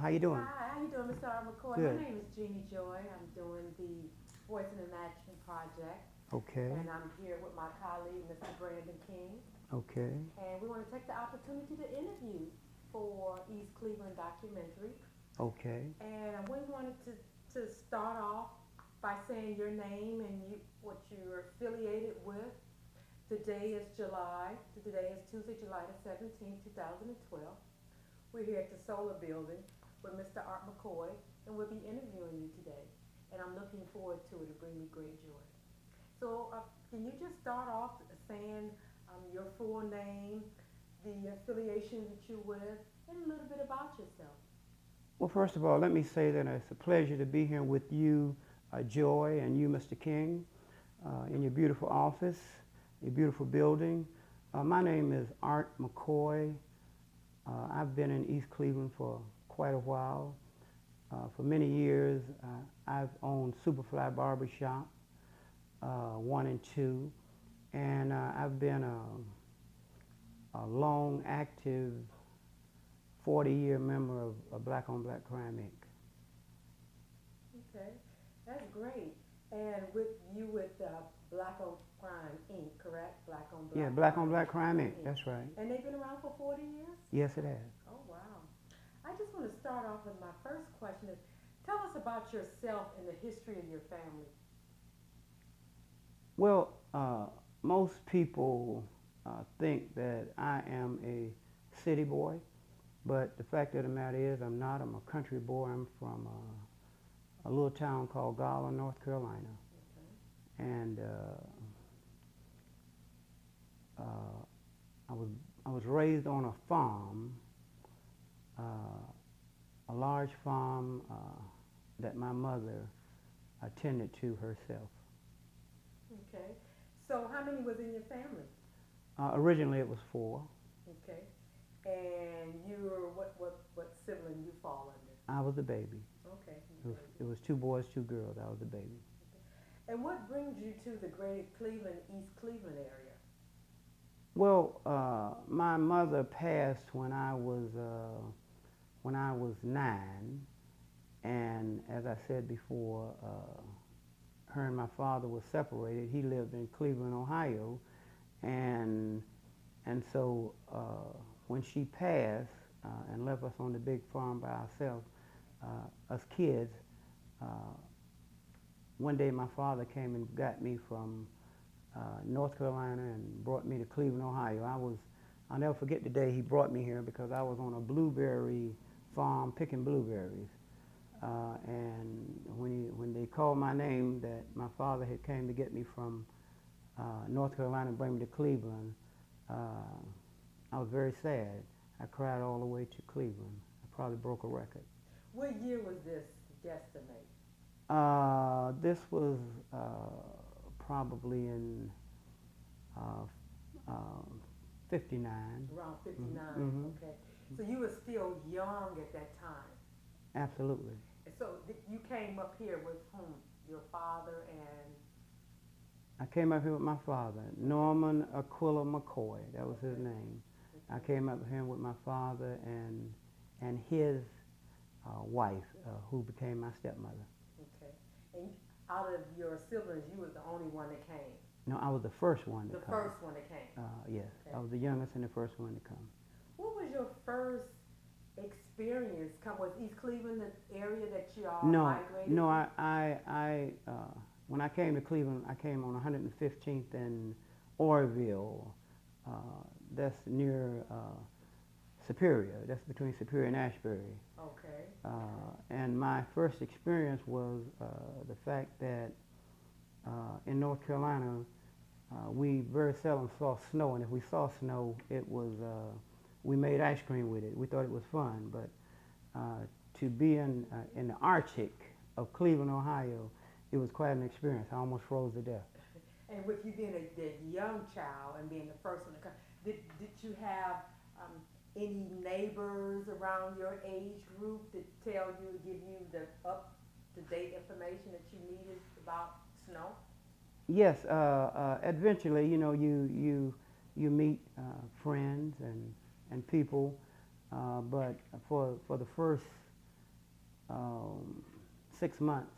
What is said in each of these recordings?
How you doing? Hi, how you doing, Mr. McKoy? My Good. name is Jeannie Joy. I'm doing the Voice in Imagine project, Okay. and I'm here with my colleague, Mr. Brandon King, Okay. and we want to take the opportunity to interview for East Cleveland documentary. Okay. And we wanted to start off by saying your name and what you're affiliated with. Today is Tuesday, July the 17th, 2012. We're here at the Solar Building with Mr. Art McKoy, and we'll be interviewing you today. And I'm looking forward to it. It'll bring me great joy. So, can you just start off saying your full name, the affiliation that you're with, and a little bit about yourself? Well, first of all, let me say that it's a pleasure to be here with you, Joy, and you, Mr. King, in your beautiful office, your beautiful building. My name is Art McKoy. I've been in East Cleveland for quite a while. For many years, I've owned SuperFly Barbershop, 1 and 2, and I've been a long, active 40-year member of Black on Black Crime Inc. Okay, that's great. And with Black on Crime Inc., correct? Black on Black. Yeah, Black on Crime Black Crime Inc. Inc. That's right. And they've been around for 40 years? Yes, it has. Oh, wow. I just want to start off with my first question is, tell us about yourself and the history of your family. Well, most people think that I am a city boy, but the fact of the matter is I'm not. I'm a country boy. I'm from a little town called Garland, North Carolina. Okay. And I was raised on a farm, a large farm that my mother attended to herself. Okay. So how many was in your family? Originally it was 4. Okay. And what sibling you fall under? I was the baby. Okay. It was 2 boys, 2 girls. I was the baby. And what brings you to the greater Cleveland, East Cleveland area? Well, my mother passed when I was 9, and as I said before, her and my father were separated. He lived in Cleveland, Ohio, and so when she passed and left us on the big farm by ourselves, us kids, one day my father came and got me from North Carolina and brought me to Cleveland, Ohio. I'll never forget the day he brought me here because I was on a blueberry farm picking blueberries. And when they called my name that my father had came to get me from North Carolina and bring me to Cleveland, I was very sad. I cried all the way to Cleveland. I probably broke a record. What year was this, guesstimate? This was probably in 59. Around 59, Mm-hmm. okay. So you were still young at that time. Absolutely. And so you came up here with whom? Your father and? I came up here with my father, Norman Aquila McKoy. That was his name. I came up here with my father and his wife, who became my stepmother. Okay. And out of your siblings, you was the only one that came? No, I was the first one to come. The first one that came? Yes, okay. I was the youngest and the first one to come. What was your first experience? Was East Cleveland the area that you all migrated? No, when I came to Cleveland, I came on 115th and Orville. That's near Superior. That's between Superior and Ashbury. Okay. And my first experience was the fact that in North Carolina, we very seldom saw snow, and if we saw snow, it was we made ice cream with it. We thought it was fun, but to be in the Arctic of Cleveland, Ohio, it was quite an experience. I almost froze to death. And with you being a young child and being the first one to come, did you have any neighbors around your age group that tell you, give you the up-to-date information that you needed about snow? Yes, eventually, you know, you meet friends and people, but for the first um, 6 months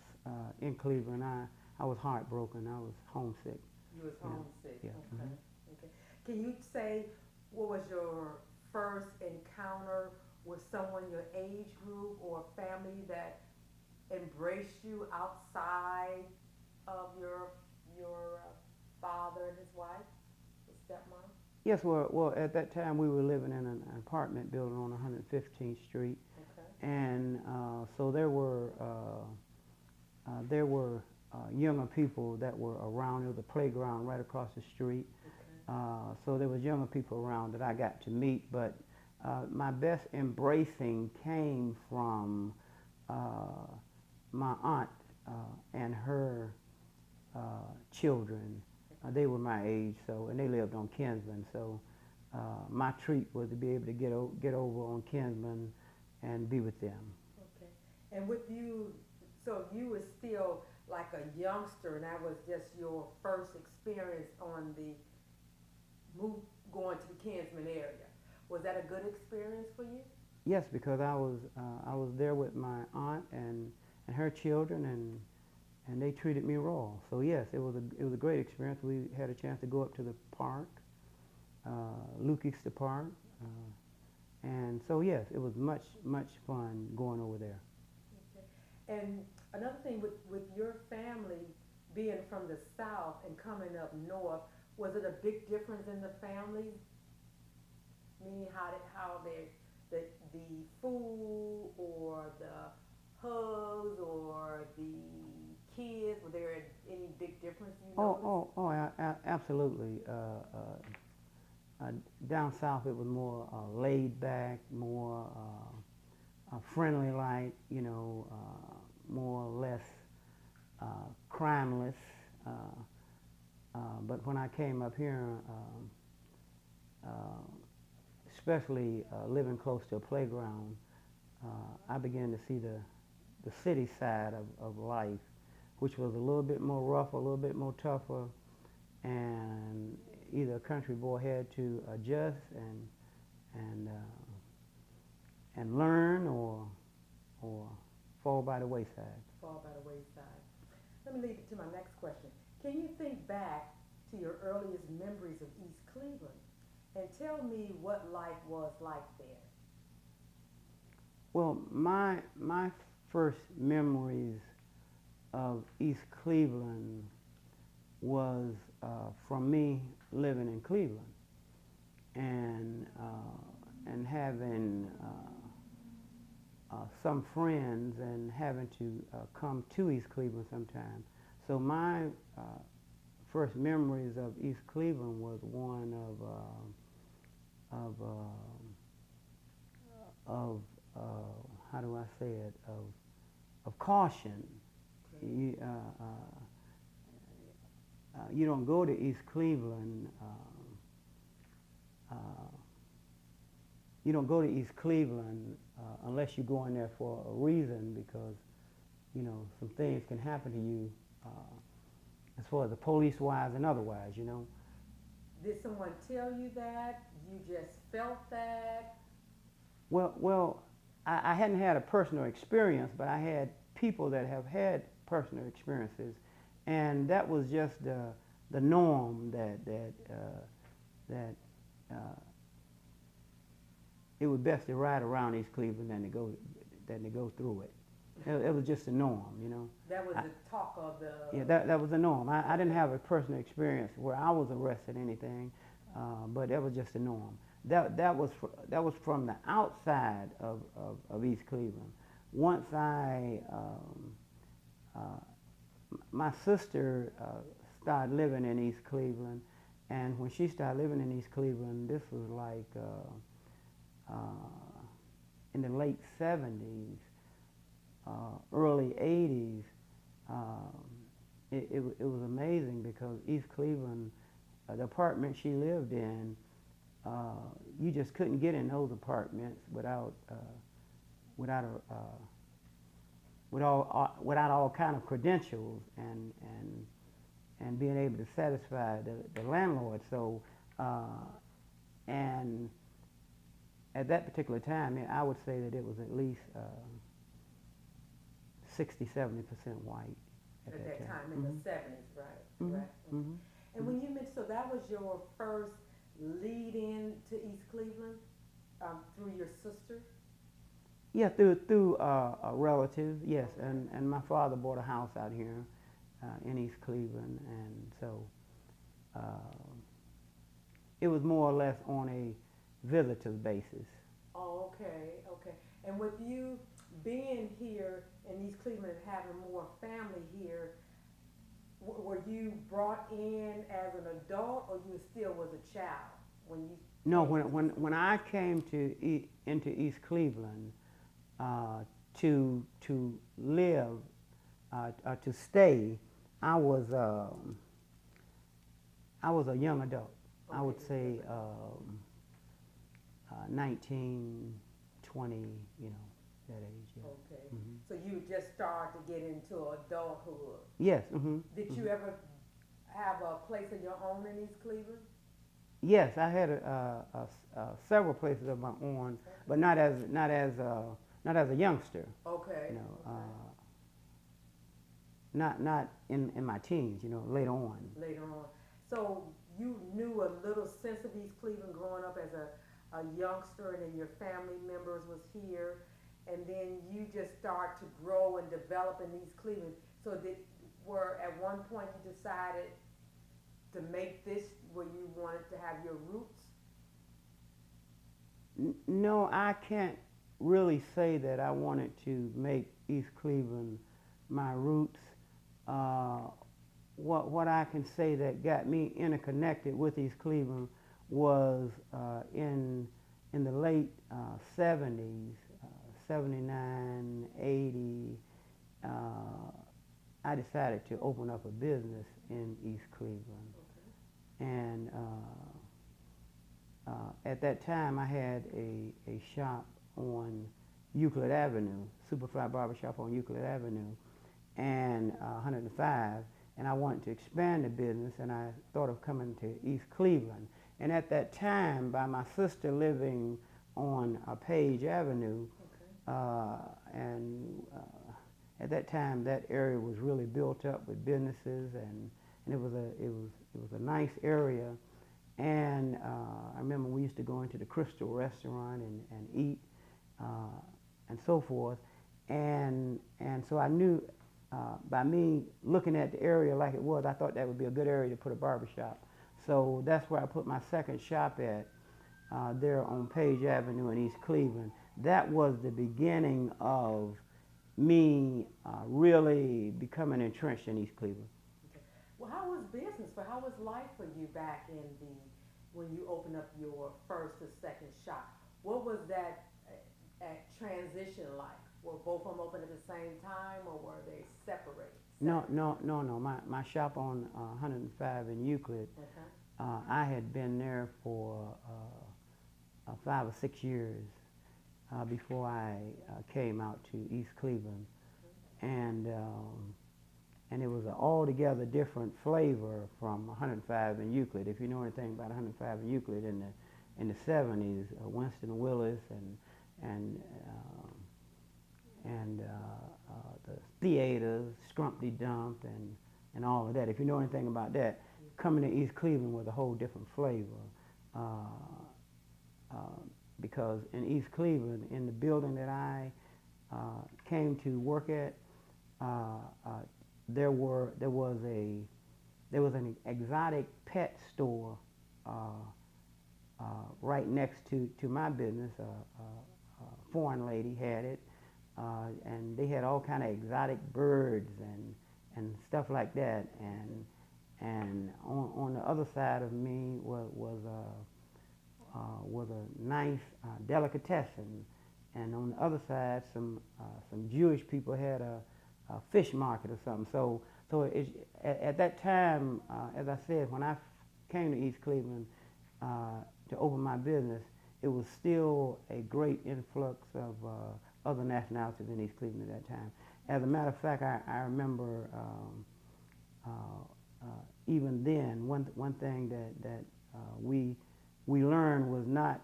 in Cleveland, I was heartbroken. I was homesick. You was homesick. Yeah. Okay. Okay. Can you say what was your first encounter with someone your age group or family that embraced you outside of your father and his wife, his stepmom? Yes, well, at that time we were living in an apartment building on 115th Street, Okay. and so there were younger people that were around. There was a playground right across the street, Okay. so there was younger people around that I got to meet. But my best embracing came from my aunt and her children. They were my age, and they lived on Kinsman. So my treat was to be able to get over on Kinsman and be with them. Okay. And with you, so you were still like a youngster, and that was just your first experience on the move going to the Kinsman area. Was that a good experience for you? Yes, because I was there with my aunt and her children, and they treated me raw. So yes, it was a great experience. We had a chance to go up to the park, Luke-Easter Park, and so yes, it was much fun going over there. Okay. And another thing with your family being from the South and coming up north, was it a big difference in the families? Meaning how the food or the hugs or the kids, were there any big difference you noticed? Absolutely. Down south, it was more laid back, more friendly, like more or less crimeless. But when I came up here, especially living close to a playground, I began to see the city side of life, which was a little bit more rough, a little bit more tougher, and either a country boy had to adjust and learn or fall by the wayside. Fall by the wayside. Let me lead it to my next question. Can you think back to your earliest memories of East Cleveland and tell me what life was like there? Well, my first memories of East Cleveland was from me living in Cleveland and having some friends and having to come to East Cleveland sometime. So my first memories of East Cleveland was one of how do I say it, of caution. Okay. You don't go to East Cleveland. You don't go to East Cleveland unless you go in there for a reason, because some things can happen to you as far as the police-wise and otherwise. Did someone tell you that? You just felt that? Well, I hadn't had a personal experience, but I had people that have had personal experiences, and that was just the norm that it was best to ride around East Cleveland than to go through it. It was just the norm, That was the talk of the... Yeah, that was the norm. I didn't have a personal experience where I was arrested or anything, but that was just the norm. That was from the outside of East Cleveland. Once my sister started living in East Cleveland, and when she started living in East Cleveland, this was like in the late 70s, early 80s. It was amazing because East Cleveland, the apartment she lived in, you just couldn't get in those apartments without all kind of credentials and being able to satisfy the landlord. So and at that particular time, I would say that it was at least 60-70% white at at that that time time. in the 70s, right? Mhm. Right. Mhm. And when you mentioned, so that was your first lead in to East Cleveland through your sister? Yeah, through a relative, yes, and my father bought a house out here in East Cleveland, and so it was more or less on a visitor's basis. Oh, okay, okay. And with you being here in East Cleveland and having more family here, were you brought in as an adult, or you still was a child when you? No, when I came into East Cleveland to live to stay, I was a young adult. Okay, I would say 19, 20, you know, that age. Yeah. Okay. Mm-hmm. So you just started to get into adulthood. Yes. Mm-hmm. Did Mm-hmm. you ever have a place of your own in East Cleveland? Yes, I had several places of my own, but not as a youngster. Okay. You know, Okay. not in my teens. You know, later on. Later on. So you knew a little sense of East Cleveland growing up as a youngster, and then your family members was here, and then you just start to grow and develop in East Cleveland. So were at one point you decided to make this where you wanted to have your roots? No, I can't really say that I wanted to make East Cleveland my roots. What I can say that got me interconnected with East Cleveland was in the late 70s, 79, 80, I decided to open up a business in East Cleveland. Okay. And at that time, I had a shop on Euclid Avenue, SuperFly Barbershop on Euclid Avenue, and 105. And I wanted to expand the business, and I thought of coming to East Cleveland. And at that time, by my sister living on Page Avenue, and at that time, that area was really built up with businesses, and it was a nice area. And I remember we used to go into the Crystal restaurant and eat and so forth. And so I knew by me looking at the area like it was, I thought that would be a good area to put a barbershop. So that's where I put my second shop at, there on Page Avenue in East Cleveland. That was the beginning of me really becoming entrenched in East Cleveland. Okay. Well, how was business? How was life for you back in when you opened up your first or second shop? What was that transition like? Were both of them open at the same time, or were they separate? No. My shop on 105 in Euclid, I had been there for 5 or 6 years before I came out to East Cleveland, and it was an altogether different flavor from 105 in Euclid. If you know anything about 105 in Euclid in the 70s, Winston Willis and the theaters, Scrumpty Dump, and all of that. If you know anything about that, coming to East Cleveland was a whole different flavor. Because in East Cleveland, in the building that I came to work at, there was an exotic pet store right next to my business. A foreign lady had it, and they had all kind of exotic birds and stuff like that. And on the other side of me was a nice delicatessen, and on the other side, some Jewish people had a fish market or something. So at that time, as I said, when I came to East Cleveland to open my business, it was still a great influx of other nationalities in East Cleveland at that time. As a matter of fact, I remember even then, one thing that we learned was not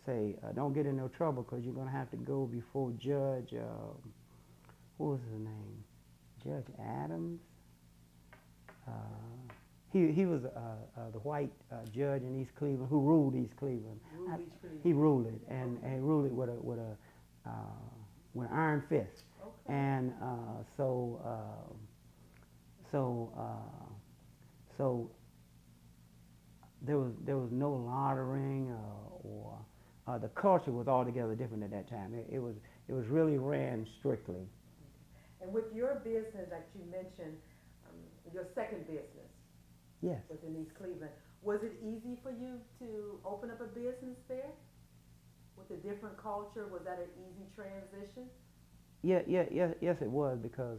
say, don't get in no trouble because you're going to have to go before Judge, what was his name? Judge Adams. Uh, he was the white judge in East Cleveland who ruled East Cleveland. He ruled it, and he ruled it with an iron fist. Okay. And so there was no laundering or the culture was altogether different at that time. It was really ran strictly. And with your business that you mentioned, your second business, Yes. was in East Cleveland. Was it easy for you to open up a business there with a different culture? Was that an easy transition? Yes, it was, because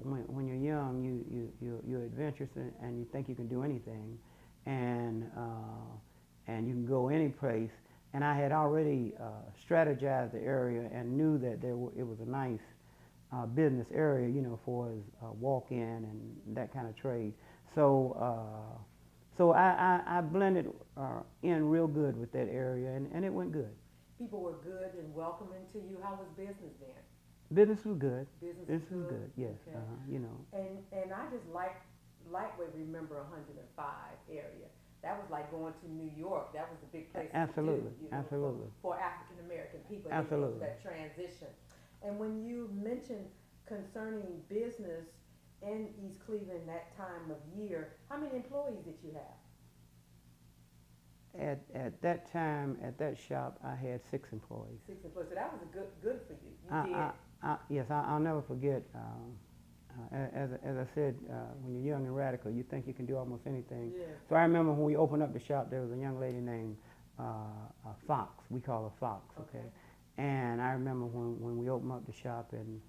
when you're young, you're adventurous and you think you can do anything, and you can go any place. And I had already strategized the area and knew that it was a nice business area, you know, for walk-in and that kind of trade. So I blended in real good with that area, and it went good. People were good and welcoming to you. How was business then? Business was good. Business was good. Yes. Okay. You know. And I just lightweight remember 105 area. That was like going to New York. That was the big place. Absolutely. To do, you know, Absolutely. For African American people. Absolutely. That transition. And when you mentioned concerning business in East Cleveland that time of year, how many employees did you have? At that time, at that shop, I had 6 employees. 6 employees. So that was good for you. Yes, I'll never forget. As I said, when you're young and radical, you think you can do almost anything. Yeah. So I remember when we opened up the shop, there was a young lady named Fox. We call her Fox. Okay. And I remember when we opened up the shop, and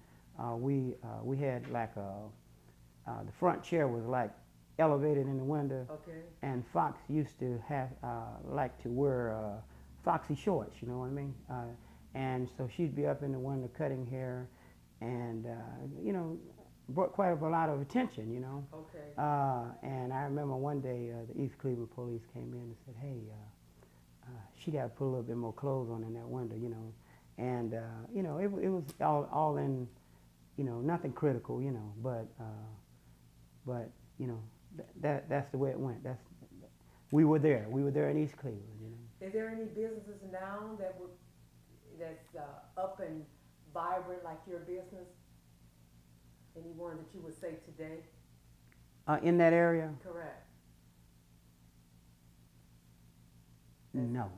we had like the front chair was like elevated in the window. Okay. And Fox used to have like to wear foxy shorts, you know what I mean? And so she'd be up in the window cutting hair, and you know, brought quite a lot of attention, you know. Okay. And I remember one day the East Cleveland police came in and said, "Hey, she got to put a little bit more clothes on in that window, you know." And you know, it was all in, you know, nothing critical, you know, but you know, that's the way it went. We were there in East Cleveland, you know. Is there any businesses now that's up and vibrant like your business? Anyone that you would say today? In that area? Correct. No.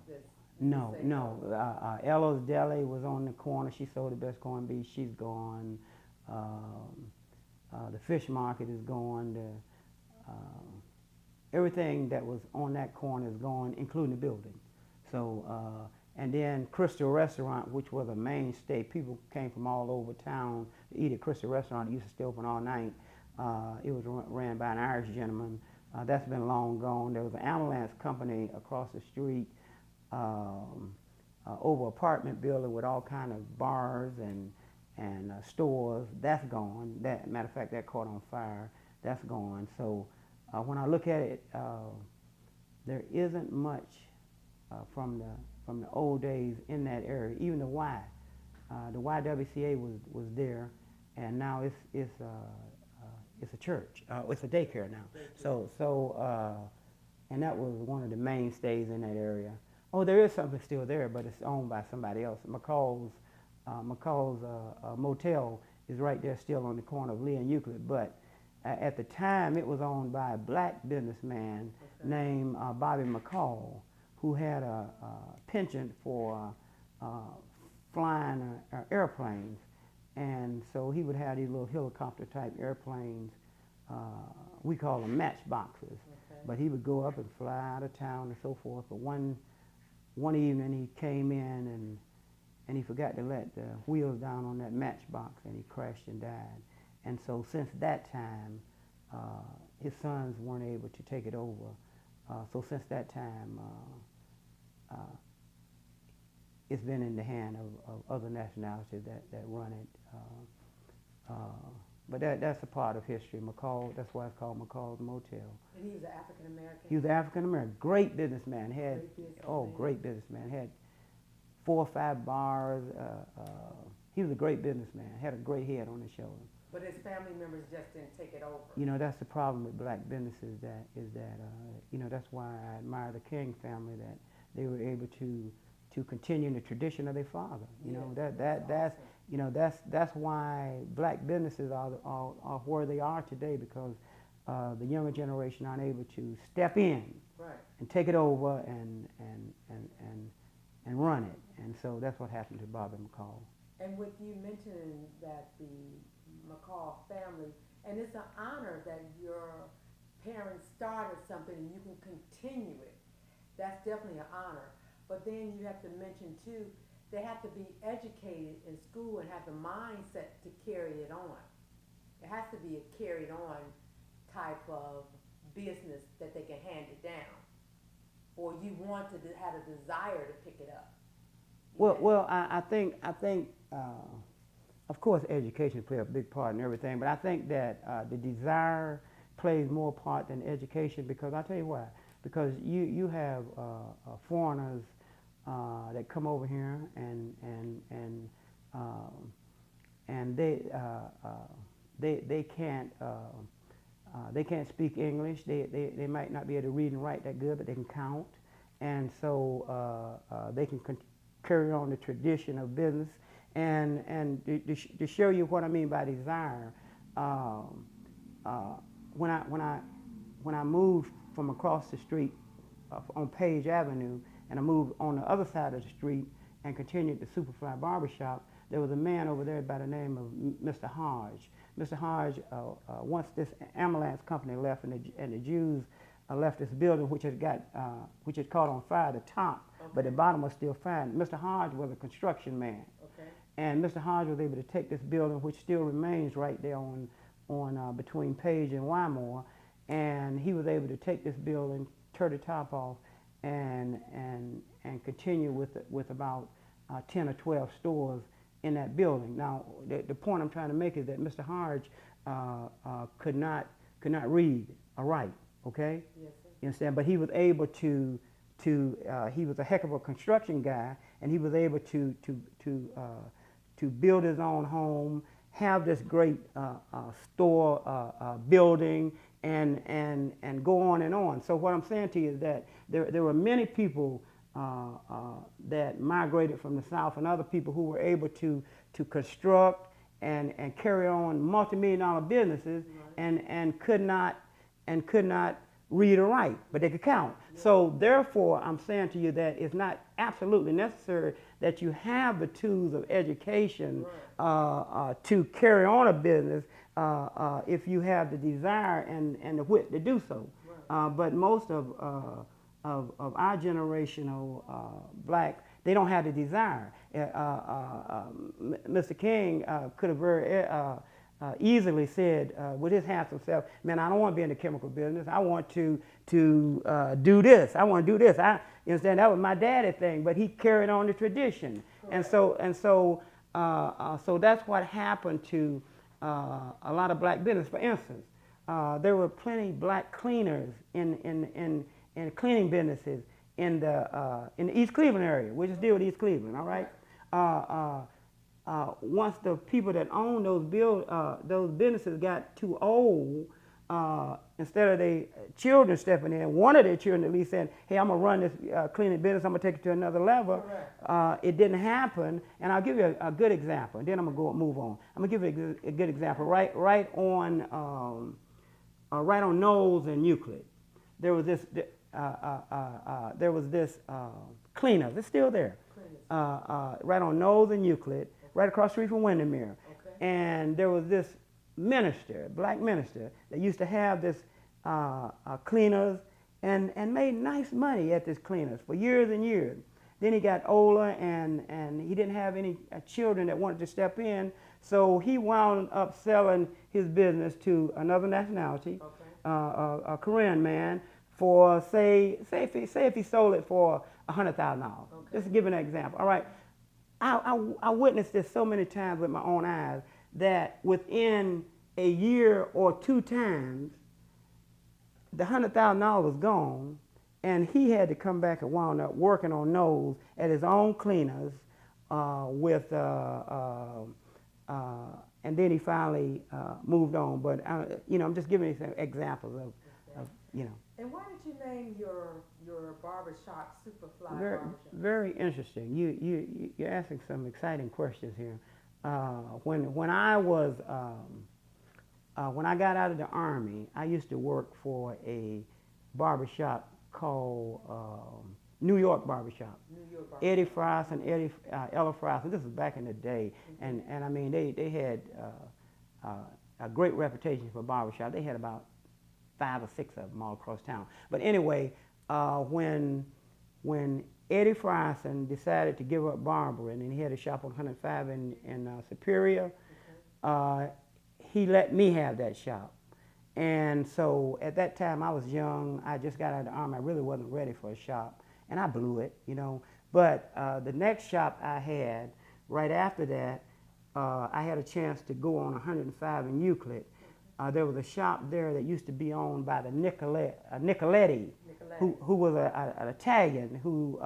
Ella's Deli was on the corner. She sold the best corned beef. She's gone. The fish market is gone. Everything that was on that corner is gone, including the building. So, and then Crystal Restaurant, which was a mainstay. People came from all over town to eat at Crystal Restaurant. It used to stay open all night. It was ran by an Irish gentleman. That's been long gone. There was an ambulance company across the street, over apartment building with all kind of bars and stores. That's gone. Matter of fact, that caught on fire. That's gone. So when I look at it, there isn't much from the old days in that area. Even the YWCA was there, and now it's a church. It's a daycare now. So and that was one of the mainstays in that area. Oh, there is something still there, but it's owned by somebody else. McKoy's motel is right there still on the corner of Lee and Euclid, but at the time it was owned by a black businessman named Bobby McKoy, who had a penchant for flying airplanes. And so he would have these little helicopter type airplanes. We call them matchboxes. But he would go up and fly out of town and so forth. But one evening he came in and he forgot to let the wheels down on that matchbox, and he crashed and died. And so since that time, his sons weren't able to take it over. So since that time, it's been in the hand of other nationalities that run it. But that's a part of history. McKoy, that's why it's called McKoy's Motel. And he was an African American? He was an African American. Great businessman. Great businessman. Had 4 or 5 bars. He was a great businessman, had a great head on his shoulder. But his family members just didn't take it over. You know, that's the problem with black businesses. You know, that's why I admire the King family, that they were able to continue the tradition of their father. You know, that's awesome. you know, that's why black businesses are where they are today, because the younger generation aren't able to step in Right. and take it over and run it. And so that's what happened to Bobby McCall. And with you mentioning that the McCall family, and it's an honor that your parents started something and you can continue it. That's definitely an honor. But then you have to mention too, they have to be educated in school and have the mindset to carry it on. It has to be a carried on type of business that they can hand it down. Or you want to have a desire to pick it up. Well, I think, of course, education plays a big part in everything, but I think that the desire plays more part than education, because I'll tell you why. Because you have foreigners that come over here and they can't speak English. They might not be able to read and write that good, but they can count, and so they can carry on the tradition of business. And to show you what I mean by desire, when I moved from across the street on Page Avenue, and I moved on the other side of the street and continued to SuperFly Barbershop, there was a man over there by the name of Mr. Hodge. Mr. Hodge, once this ambulance company left and the Jews left this building, which had caught on fire at the top, Okay. but the bottom was still fine. Mr. Hodge was a construction man. Okay. And Mr. Hodge was able to take this building, which still remains right there on between Page and Wymore, and he was able to take this building, tear the top off, and continue with about 10 or 12 stores in that building. Now, the point I'm trying to make is that Mr. Hodge could not read or write. Okay. Yes, sir. You understand? But he was able to he was a heck of a construction guy, and he was able to build his own home, have this great store building, and go on and on. So what I'm saying to you is that there were many people that migrated from the South, and other people who were able to construct and carry on multi-million-dollar businesses, Right. and could not read or write, but they could count. Yeah. So therefore, I'm saying to you that it's not absolutely necessary that you have the tools of education to carry on a business if you have the desire and the wit to do so. Right. But most of our generational black, they don't have the desire. Mr. King could have very easily said with his handsome self, man, I don't want to be in the chemical business. I want to do this. I want to do this. You understand? That was my daddy thing, but he carried on the tradition. Correct. So that's what happened to a lot of black business. For instance, there were plenty black cleaners in cleaning businesses in the East Cleveland area. We'll just deal with East Cleveland, all right? Once the people that owned those businesses got too old, instead of their children stepping in, one of their children at least said, hey, I'm going to run this cleaning business, I'm going to take it to another level. It didn't happen, and I'll give you a good example, and then I'm going to move on. I'm going to give you a good example. Right on Knowles and Euclid, there was this cleaner. It's still there. Right on Knowles and Euclid, right across the street from Windermere. Okay. And there was this minister, black minister, that used to have this cleaners and made nice money at this cleaners for years and years. Then he got older and he didn't have any children that wanted to step in, so he wound up selling his business to another nationality, a Korean man, for say if he sold it for $100,000. Okay. Just to give an example. All right. I witnessed this so many times with my own eyes that within a year or two times, the $100,000 was gone, and he had to come back and wound up working on those at his own cleaners and then he finally moved on. But I'm just giving you some examples of. And why did you name your barbershop SuperFly Very, Barbershop? very interesting. You're asking some exciting questions here. When I was when I got out of the Army, I used to work for a barbershop called New York Barbershop. New York Barbershop. Eddie Frost and Ella Frost. And this was back in the day, and I mean they had a great reputation for barbershop. They had about 5 or 6 of them all across town. But anyway, when Eddie Frison decided to give up barbering, and he had a shop on 105 in Superior, he let me have that shop. And so at that time I was young. I just got out of the Army. I really wasn't ready for a shop, and I blew it, But the next shop I had right after that, I had a chance to go on 105 in Euclid. There was a shop there that used to be owned by the Nicoletti, who was an Italian who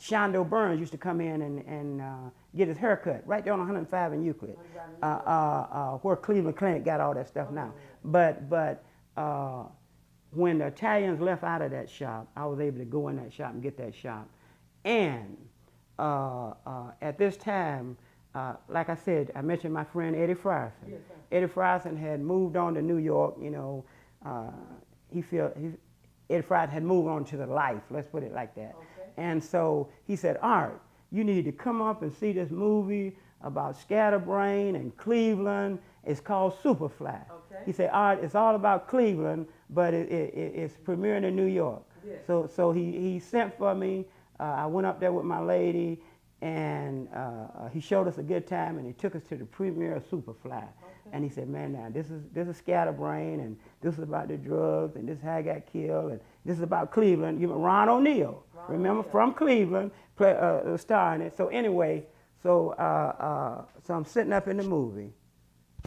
Shondo Burns used to come in and get his hair cut right there on 105 in Euclid, where Cleveland Clinic got all that stuff now. But when the Italians left out of that shop, I was able to go in that shop and get that shop. And at this time, like I said, I mentioned my friend Eddie Frison. Yes, Eddie Frison had moved on to New York. Eddie Frison had moved on to the life. Let's put it like that. Okay. And so he said, Art, you need to come up and see this movie about scatterbrain in Cleveland. It's called SuperFly. Okay. He said, Art, it's all about Cleveland, but it's premiering in New York. Yes. So he sent for me. I went up there with my lady, and he showed us a good time, and he took us to the premiere of SuperFly. Okay. And he said, man, now this is Scatterbrain, and this is about the drugs, and this is how I got killed, and this is about Cleveland. Ron O'Neal, remember, from Cleveland, starring it. So anyway, so I'm sitting up in the movie.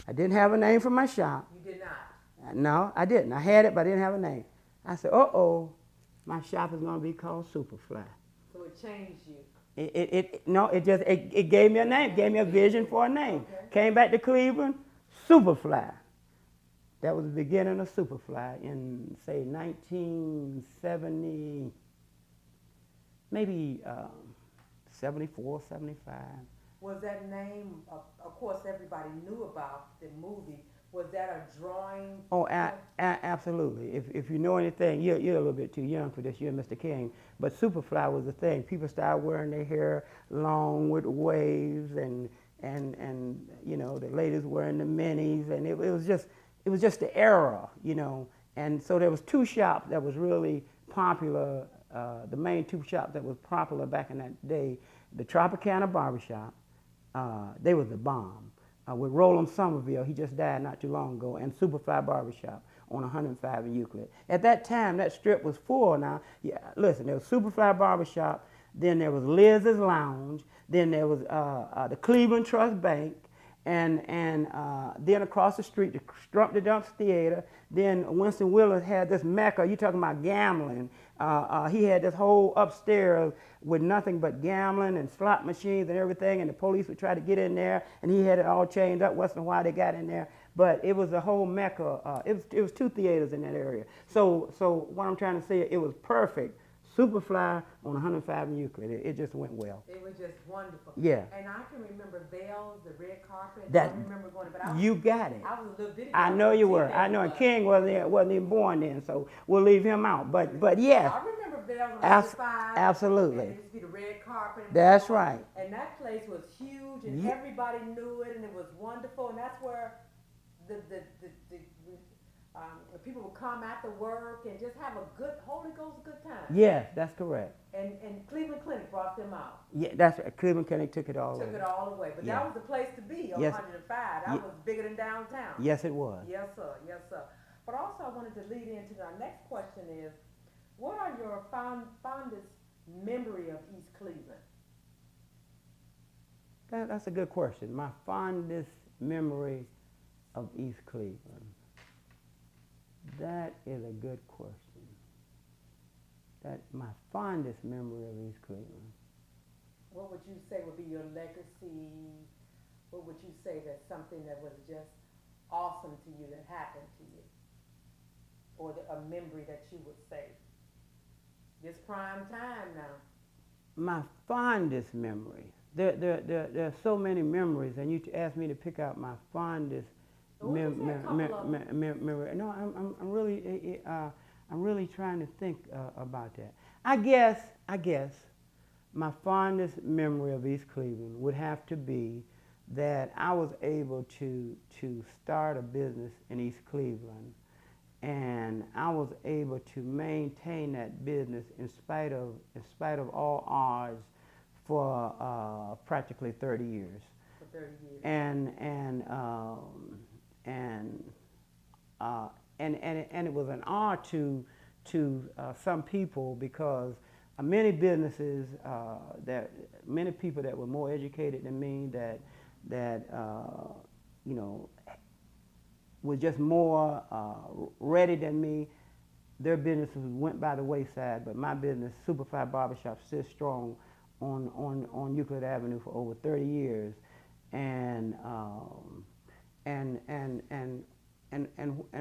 I didn't have a name for my shop. You did not? No, I didn't. I had it, but I didn't have a name. I said, uh-oh, my shop is going to be called SuperFly. So it changed you? It gave me a name, gave me a vision for a name. Okay. Came back to Cleveland, SuperFly. That was the beginning of SuperFly in, say, 1970, maybe 74, 75. Was that name, of course everybody knew about the movie, was that a drawing? Oh, absolutely. If you know anything, you're a little bit too young for this, you're Mr. King, but SuperFly was the thing. People started wearing their hair long with waves, and the ladies wearing the minis, and it was just the era, And so there was 2 shops that was really popular, the main 2 shops that was popular back in that day, the Tropicana Barbershop, they was the bomb. With Roland Somerville, he just died not too long ago, and SuperFly Barbershop on 105 in Euclid. At that time, that strip was full now. Yeah, listen, there was SuperFly Barbershop, then there was Liz's Lounge, then there was the Cleveland Trust Bank, and then across the street, the Strump the Dumps Theater. Then Winston Willis had this mecca. You talking about gambling. He had this whole upstairs with nothing but gambling and slot machines and everything, and the police would try to get in there, and he had it all chained up. Once in a while they got in there, but it was a whole mecca. It was 2 theaters in that area. So what I'm trying to say, it was perfect. SuperFly on 105 in Euclid. It just went well. It was just wonderful. Yeah. And I can remember Bells, the red carpet. I remember going, but you got it. I was a little bitty. I know you were. I know, and King wasn't even born then, so we'll leave him out. But yes. I remember Bells on 105. Absolutely. And it used to be the red carpet. That's right. And that place was huge, and everybody knew it, and it was wonderful, and that's where the people would come after work and just have a good Holy Ghost good time. Yes, that's correct. And Cleveland Clinic brought them out. Yeah, that's right. Cleveland Clinic took it all away. Took it all away. But that was the place to be on 105. That was bigger than downtown. Yes, it was. Yes, sir. Yes, sir. But also I wanted to lead into our next question is, what are your fondest memory of East Cleveland? That's a good question. My fondest memory of East Cleveland. That is a good question. My fondest memory of East Cleveland. what would you say would be your legacy? What would you say that's something that was just awesome to you that happened to you? Or a memory that you would say? It's prime time now. My fondest memory. There are so many memories, and you asked me to pick out my fondest memory. No, I'm really trying to think about that. I guess my fondest memory of East Cleveland would have to be that I was able to start a business in East Cleveland, and I was able to maintain that business in spite of all odds for practically 30 years. For 30 years. And it was an honor to some people, because many businesses many people that were more educated than me, that you know, was just more ready than me, their businesses went by the wayside. But my business, SuperFly Barbershop, stood strong on Euclid Avenue for over 30 years, and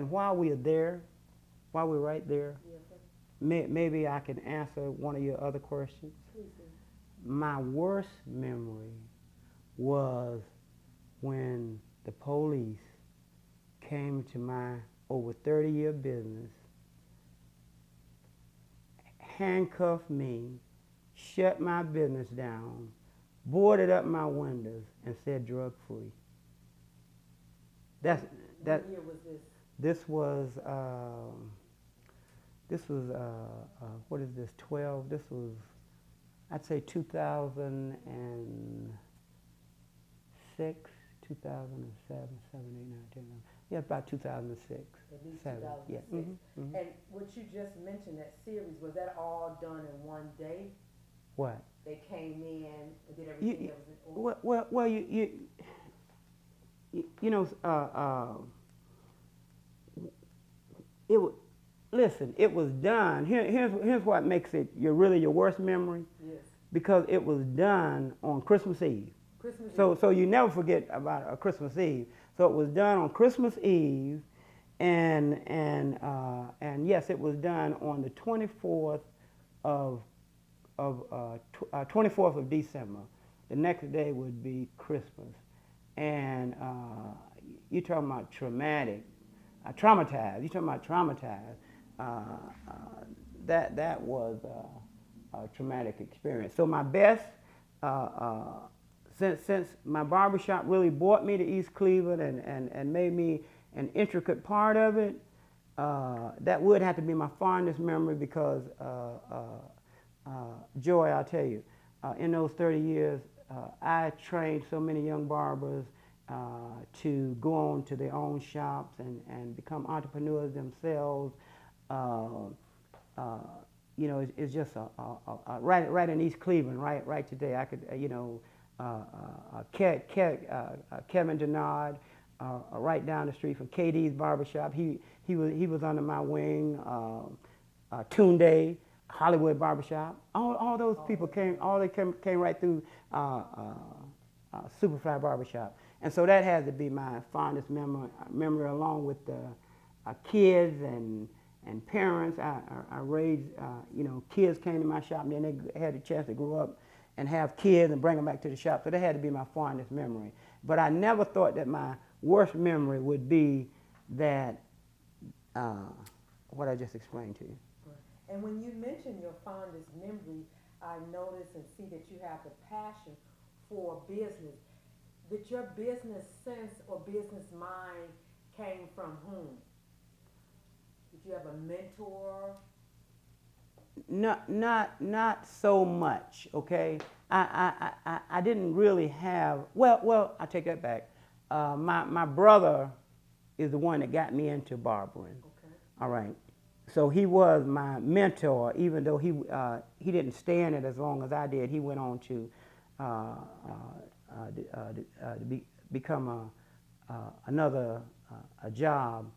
while we are there, while we're right there, Yes, sir. maybe I can answer one of your other questions. Please do. My worst memory was when the police came to my over 30-year business, handcuffed me, shut my business down, boarded up my windows, and said drug-free. What year was this? This was what is this, 12? This was, I'd say 2006, 2007, 7, 8, 9, 10, 11. Yeah, about 2006. At least 7. 2006. Yeah. Mm-hmm. And what you just mentioned, that series, was that all done in one day? What? They came in and did everything that was in order? Well, you know, it was, listen, it was done. Here's what makes it really your worst memory. Yes. Because it was done on Christmas Eve. Christmas Eve. So you never forget about a Christmas Eve. So it was done on Christmas Eve, and yes, it was done on the 24th of 24th of December. The next day would be Christmas, and you're talking about traumatized. You're talking about traumatized. That was a traumatic experience. So my best, since my barbershop really brought me to East Cleveland and made me an intricate part of it, that would have to be my fondest memory, because Joy, I'll tell you, in those 30 years, I trained so many young barbers to go on to their own shops and become entrepreneurs themselves. You know, it's just right in East Cleveland, right today. I could, you know, Kevin Denard, right down the street from KD's Barbershop. He was under my wing. Tunde, Hollywood Barbershop. All those people came right through SuperFly Barbershop. And so that has to be my fondest memory, along with the kids and parents. I raised, you know, kids came to my shop, and then they had a chance to grow up and have kids and bring them back to the shop. So that had to be my fondest memory. But I never thought that my worst memory would be that, what I just explained to you. And when you mention your fondest memory, I notice and see that you have the passion for business. Did your business sense or business mind came from whom? Did you have a mentor? Not so much. Okay, I didn't really have. Well, I take that back. My brother is the one that got me into barbering. Okay. All right. So he was my mentor, even though he didn't stay in it as long as I did. He went on to become another job.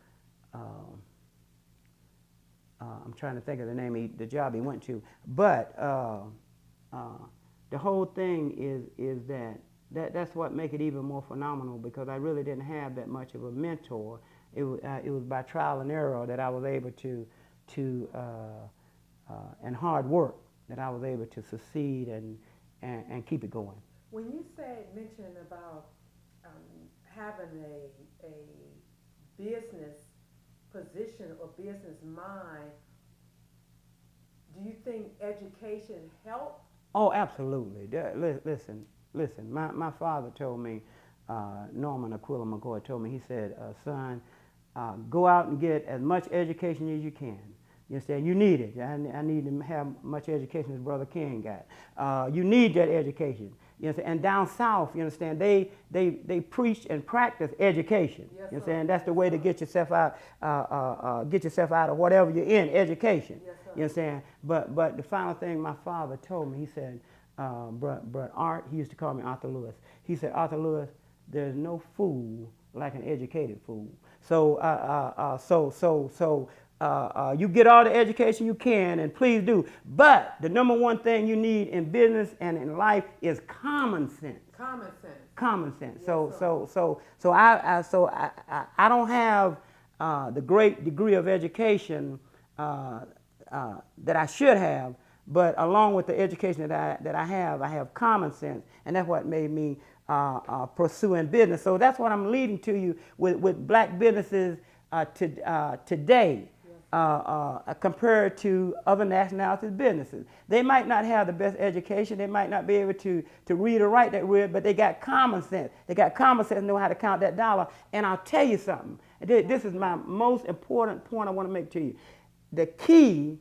I'm trying to think of the name of the job he went to. But the whole thing is that's what make it even more phenomenal, because I really didn't have that much of a mentor. It was by trial and error that I was able to and hard work that I was able to succeed and keep it going. When you mentioned about having a business position or business mind, do you think education helped? Oh, absolutely. Listen. My father told me, Norman Aquila McKoy told me, he said, son, go out and get as much education as you can. You understand? You need it. I need to have much education as Brother King got. You need that education. You understand? And down south, you understand, they preach and practice education. Yes, you understand? That's the way to get yourself out of whatever you're in, education. Yes, you understand? But the final thing my father told me, he said, Brother Art, he used to call me Arthur Lewis. He said, Arthur Lewis, there's no fool like an educated fool. So you get all the education you can, and please do. But the number one thing you need in business and in life is common sense. Common sense. Common sense. Yes, So I don't have the great degree of education that I should have, but along with the education that I have common sense, and that's what made me pursuing business. So that's what I'm leading to you with black businesses today. Compared to other nationalities' businesses. They might not have the best education. They might not be able to read or write that weird, but they got common sense. They got common sense and know how to count that dollar. And I'll tell you something. This is my most important point I want to make to you. The key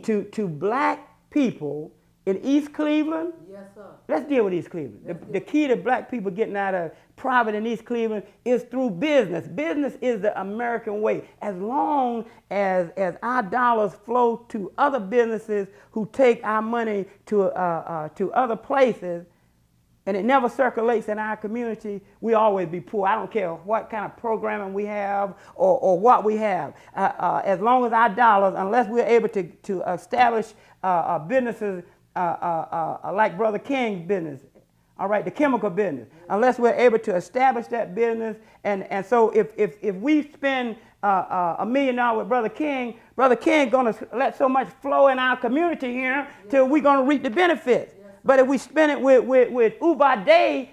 to black people in East Cleveland, yes, sir. Let's deal with East Cleveland. The key to black people getting out of private in East Cleveland is through business. Business is the American way. As long as our dollars flow to other businesses who take our money to other places, and it never circulates in our community, we always be poor. I don't care what kind of programming we have or what we have. As long as our dollars, unless we're able to establish businesses like Brother King's business, all right, the chemical business, unless we're able to establish that business. And so if we spend $1 million with Brother King going to let so much flow in our community here till we're going to reap the benefits. But if we spend it with Ubade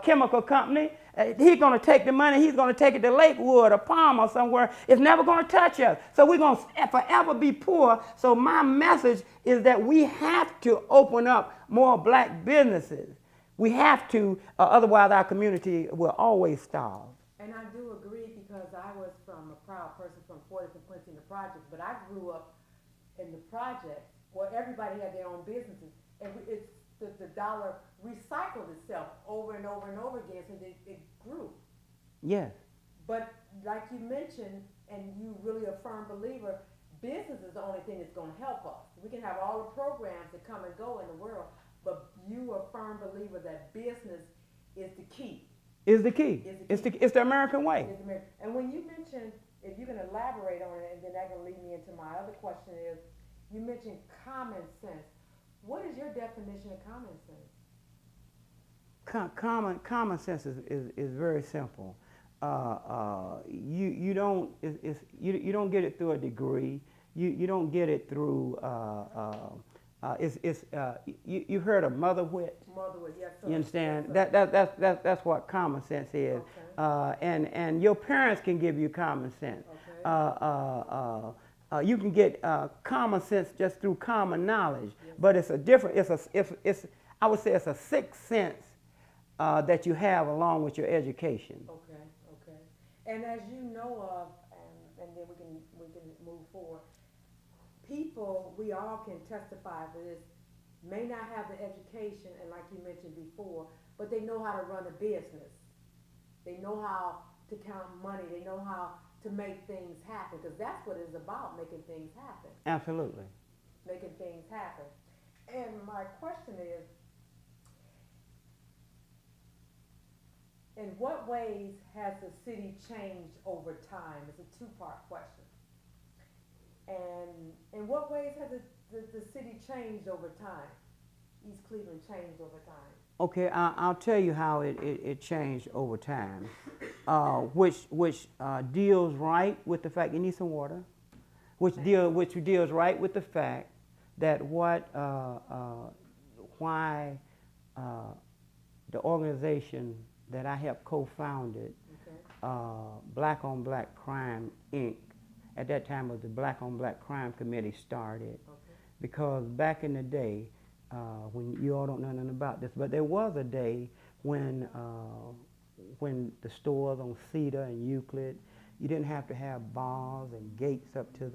chemical company, he's going to take the money, he's going to take it to Lakewood or Palm or somewhere. It's never going to touch us. So we're going to forever be poor. So my message is that we have to open up more black businesses. We have to, otherwise our community will always starve. And I do agree, because I was from a proud person from 40th and Quincy in the projects, but I grew up in the projects where everybody had their own businesses, and it's the dollar recycled itself over and over and over again, so it grew. Yes. But like you mentioned, and you really a firm believer, business is the only thing that's going to help us. We can have all the programs that come and go in the world, but you are a firm believer that business is the key. Is the key. It's the American way. And when you mentioned, if you can elaborate on it, and then that can lead me into my other question is, you mentioned common sense. What is your definition of common sense? Common sense is very simple. You don't get it through a degree. You don't get it through. You heard of motherwit? Motherwit, yes, sir. You understand? Yes, That's what common sense is. Okay. And your parents can give you common sense. Okay. You can get common sense just through common knowledge, but it's a different. I would say it's a sixth sense that you have along with your education. Okay. And as you know of, and then we can move forward. People, we all can testify for this, may not have the education, and like you mentioned before, but they know how to run a business. They know how to count money. They know how to make things happen, because that's what it's about, making things happen. Absolutely. Making things happen. And my question is, in what ways has the city changed over time? It's a two-part question. And in what ways has the city changed over time? East Cleveland changed over time? Okay, I'll tell you how it changed over time, which deals right with the fact you need some water, which deals right with the fact that why the organization that I helped co-founded, Black on Black Crime Inc. At that time was the Black on Black Crime Committee started, because back in the day, when you all don't know nothing about this, but there was a day when the stores on Cedar and Euclid, you didn't have to have bars and gates up to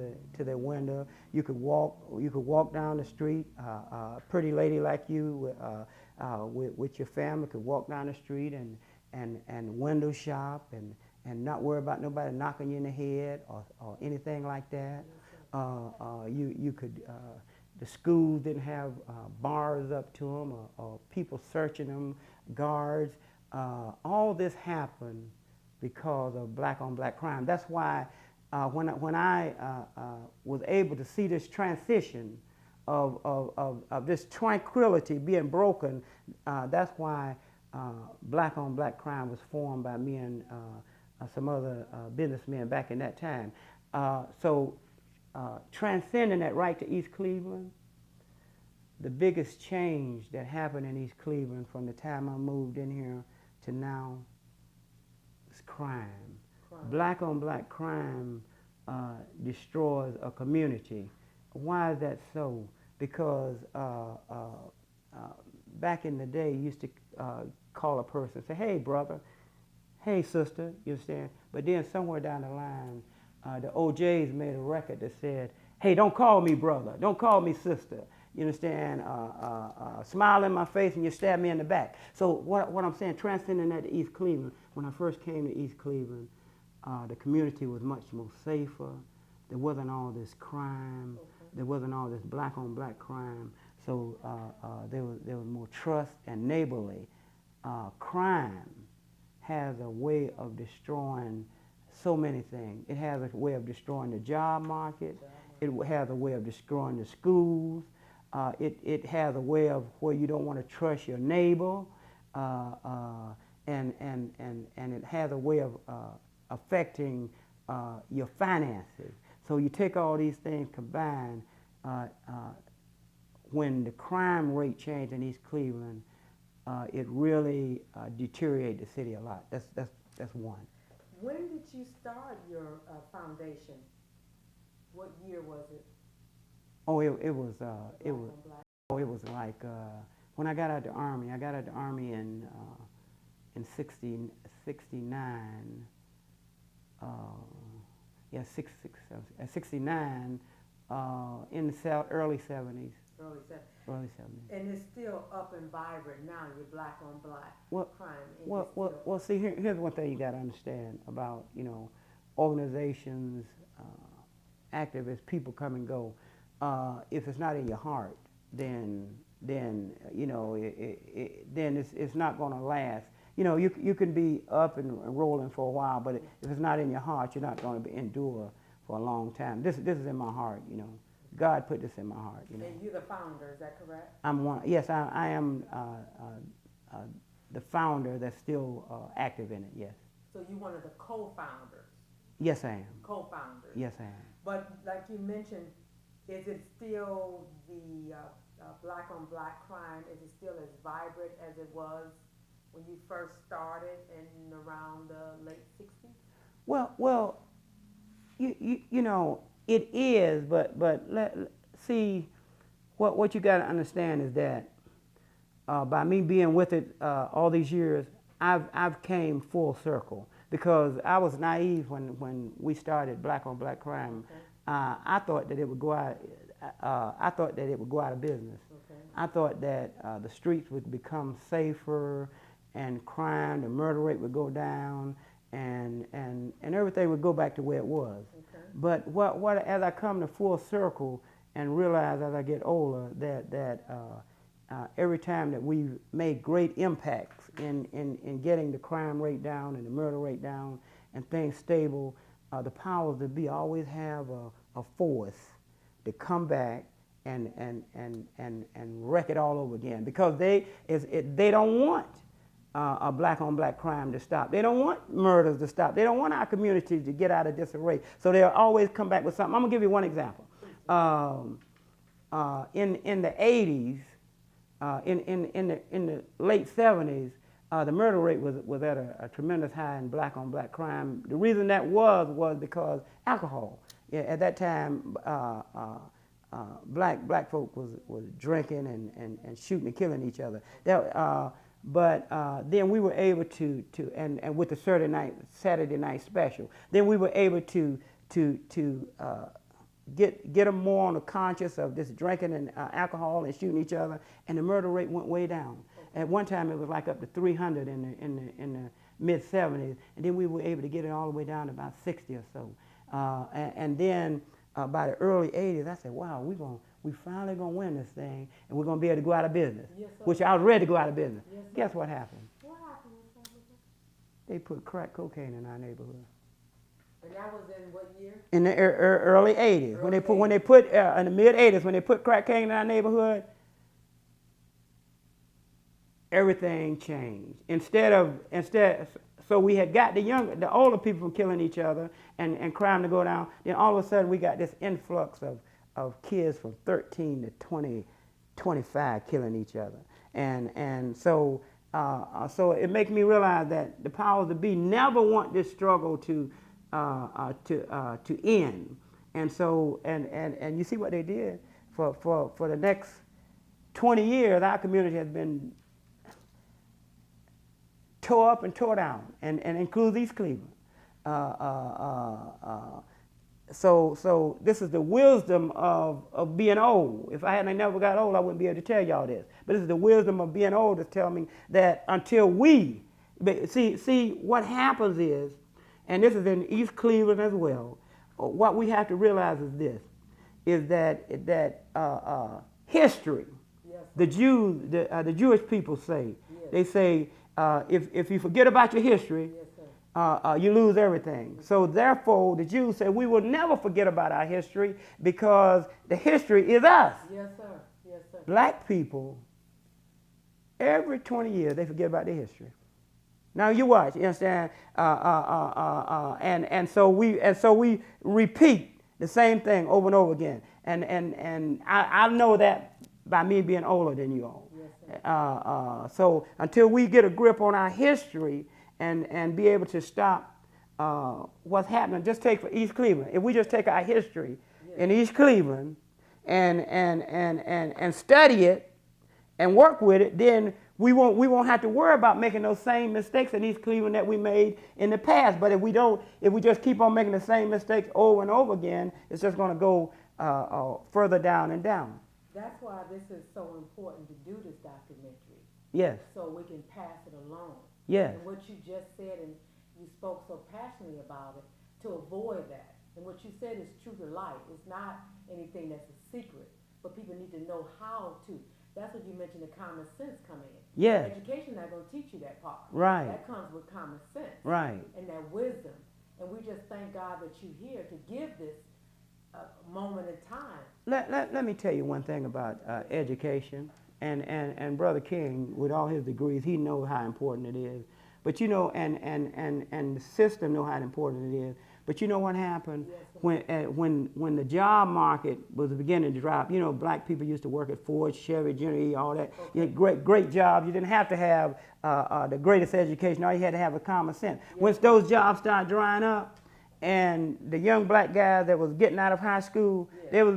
the window. You could walk down the street. A pretty lady like you with your family could walk down the street and window shop and not worry about nobody knocking you in the head or anything like that. You could. The schools didn't have bars up to them or people searching them, guards. All this happened because of black on black crime. That's why when I was able to see this transition of this tranquility being broken, that's why black on black crime was formed by me and some other businessmen back in that time. Transcending that right to East Cleveland, the biggest change that happened in East Cleveland from the time I moved in here to now is crime. Black on black crime destroys a community. Why is that so? Because back in the day, you used to call a person and say, hey brother, hey sister, you understand? But then somewhere down the line, the OJs made a record that said, hey, don't call me brother, don't call me sister. You understand? Smile in my face and you stab me in the back. So what I'm saying, transcending that to East Cleveland, when I first came to East Cleveland, the community was much more safer. There wasn't all this crime. There wasn't all this black on black crime. So there was more trust and neighborly. Crime has a way of destroying so many things. It has a way of destroying the job market. It has a way of destroying the schools. It has a way of where you don't want to trust your neighbor, and it has a way of affecting your finances. So you take all these things combined. When the crime rate changed in East Cleveland, it really deteriorated the city a lot. That's one. When did you start your foundation? What year was it? Oh, it was like when I got out of the army. I got out of the army in 69. Yeah, 69 in the early 70s. Early 70s. And it's still up and vibrant now. You're black on black crime. Well, see, here's one thing you got to understand about organizations, activists, people come and go. If it's not in your heart, then then it's not going to last. You can be up and rolling for a while, but if it's not in your heart, you're not going to endure for a long time. This is in my heart. God put this in my heart. And you're the founder, is that correct? I'm one. Yes, I am the founder that's still active in it. Yes. So you're one of the co-founders. Yes, I am. Co-founders. Yes, I am. But like you mentioned, is it still the black on black crime? Is it still as vibrant as it was when you first started in around the late 60s? Well, it is, but see, what you got to understand is that by me being with it all these years, I've came full circle, because I was naive when we started Black on Black Crime. Okay. I thought that it would go out. I thought that it would go out of business. Okay. I thought that the streets would become safer, and crime, the murder rate would go down, and everything would go back to where it was. Okay. But what as I come to full circle and realize as I get older that every time that we've made great impacts in getting the crime rate down and the murder rate down and things stable, the powers that be always have a force to come back and wreck it all over again, because they don't want a black on black crime to stop. They don't want murders to stop. They don't want our community to get out of disarray. So they'll always come back with something. I'm gonna give you one example. In the 80s, in the late 70s, the murder rate was at a tremendous high in black on black crime. The reason that was because alcohol. Yeah, at that time, black folk was drinking and shooting and killing each other. But then we were able to and with the Saturday night special, then we were able to get them more on the conscious of this drinking and alcohol and shooting each other, and the murder rate went way down. At one time, it was like up to 300 in the mid 70s, and then we were able to get it all the way down to about 60 or so. And then by the early 80s, I said, wow, we finally gonna win this thing, and we're gonna be able to go out of business. Yes, which I was ready to go out of business. Yes, guess what happened? What happened? They put crack cocaine in our neighborhood. And that was in what year? In the early 80s. When they put in the mid 80s, when they put crack cocaine in our neighborhood, everything changed. So we had got the older people from killing each other and crime to go down. Then all of a sudden we got this influx of kids from 13 to 20, 25 killing each other. And so it makes me realize that the powers that be never want this struggle to end. And so and you see what they did for the next 20 years. Our community has been tore up and tore down, and includes East Cleveland. So this is the wisdom of being old. If I hadn't never got old, I wouldn't be able to tell y'all this. But this is the wisdom of being old to tell me that until we see what happens is, and this is in East Cleveland as well, what we have to realize is this, is that history, yes, the Jewish people say, yes, they say, if you forget about your history, yes, you lose everything. So therefore, the Jews say we will never forget about our history, because the history is us. Yes, sir. Yes, sir. Black people, every 20 years, they forget about their history. Now you watch, you understand? And so we repeat the same thing over and over again. And I know that by me being older than you all. Yes, so until we get a grip on our history and be able to stop what's happening, just take for East Cleveland. If we just take our history, yes, in East Cleveland and study it and work with it, then we won't have to worry about making those same mistakes in East Cleveland that we made in the past. But if we just keep on making the same mistakes over and over again, it's just going to go further down and down. That's why this is so important to do this documentary. Yes. So we can pass it along. Yes. And what you just said, and you spoke so passionately about it, to avoid that. And what you said is true to life. It's not anything that's a secret, but people need to know how to. That's what you mentioned, the common sense come in. Yes. Education not going to teach you that part. Right. That comes with common sense. Right. And that wisdom. And we just thank God that you're here to give this moment in time. Let me tell you one thing about education. And Brother King, with all his degrees, he knows how important it is. But you know, and the system know how important it is. But you know what happened? Yes, when the job market was beginning to drop, you know, black people used to work at Ford, Chevy, Jeannie, all that. Okay. You had great jobs. You didn't have to have the greatest education. All you had to have was common sense. Yes. Once those jobs started drying up, and the young black guys that was getting out of high school, yes, they was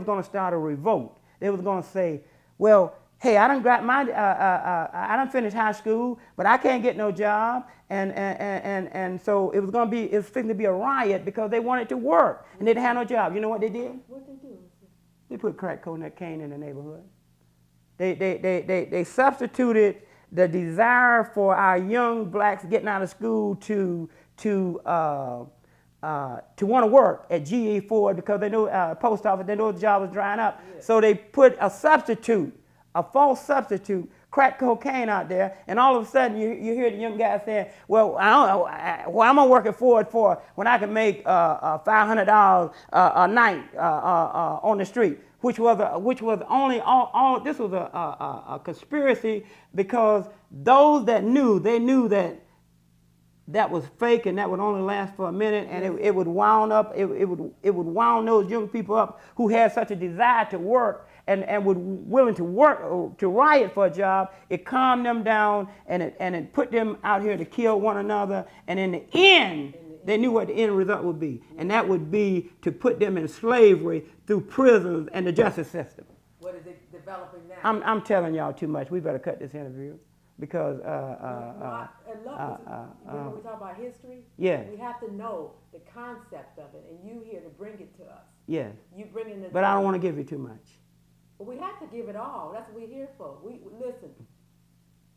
going to start a revolt. They was going to say, well, hey, I done finished high school, but I can't get no job, and so it was fixing to be a riot because they wanted to work and they didn't have no job. You know what they did? What they do? They put crack cocaine in the neighborhood. They substituted the desire for our young blacks getting out of school to want to work at GE Ford because they knew post office, they knew the job was drying up. Yeah. So they put a false substitute crack cocaine out there, and all of a sudden you hear the young guy saying, well, I don't know, well, I'm gonna work at Ford for when I can make $500 a night on the street, which was only all this was a conspiracy, because those that knew, they knew that was fake, and that would only last for a minute, and it would wound wound those young people up who had such a desire to work and were willing to work or to riot for a job. It calmed them down, and it put them out here to kill one another, and in the end they knew what the end result would be, and that would be to put them in slavery through prisons and the justice system. What is it developing now? I'm telling y'all too much. We better cut this interview. Because when we talk about history, yes, we have to know the concept of it, and you here to bring it to us. Yes. You bring in the. But I don't want to give you too much. But we have to give it all. That's what we're here for. We listen.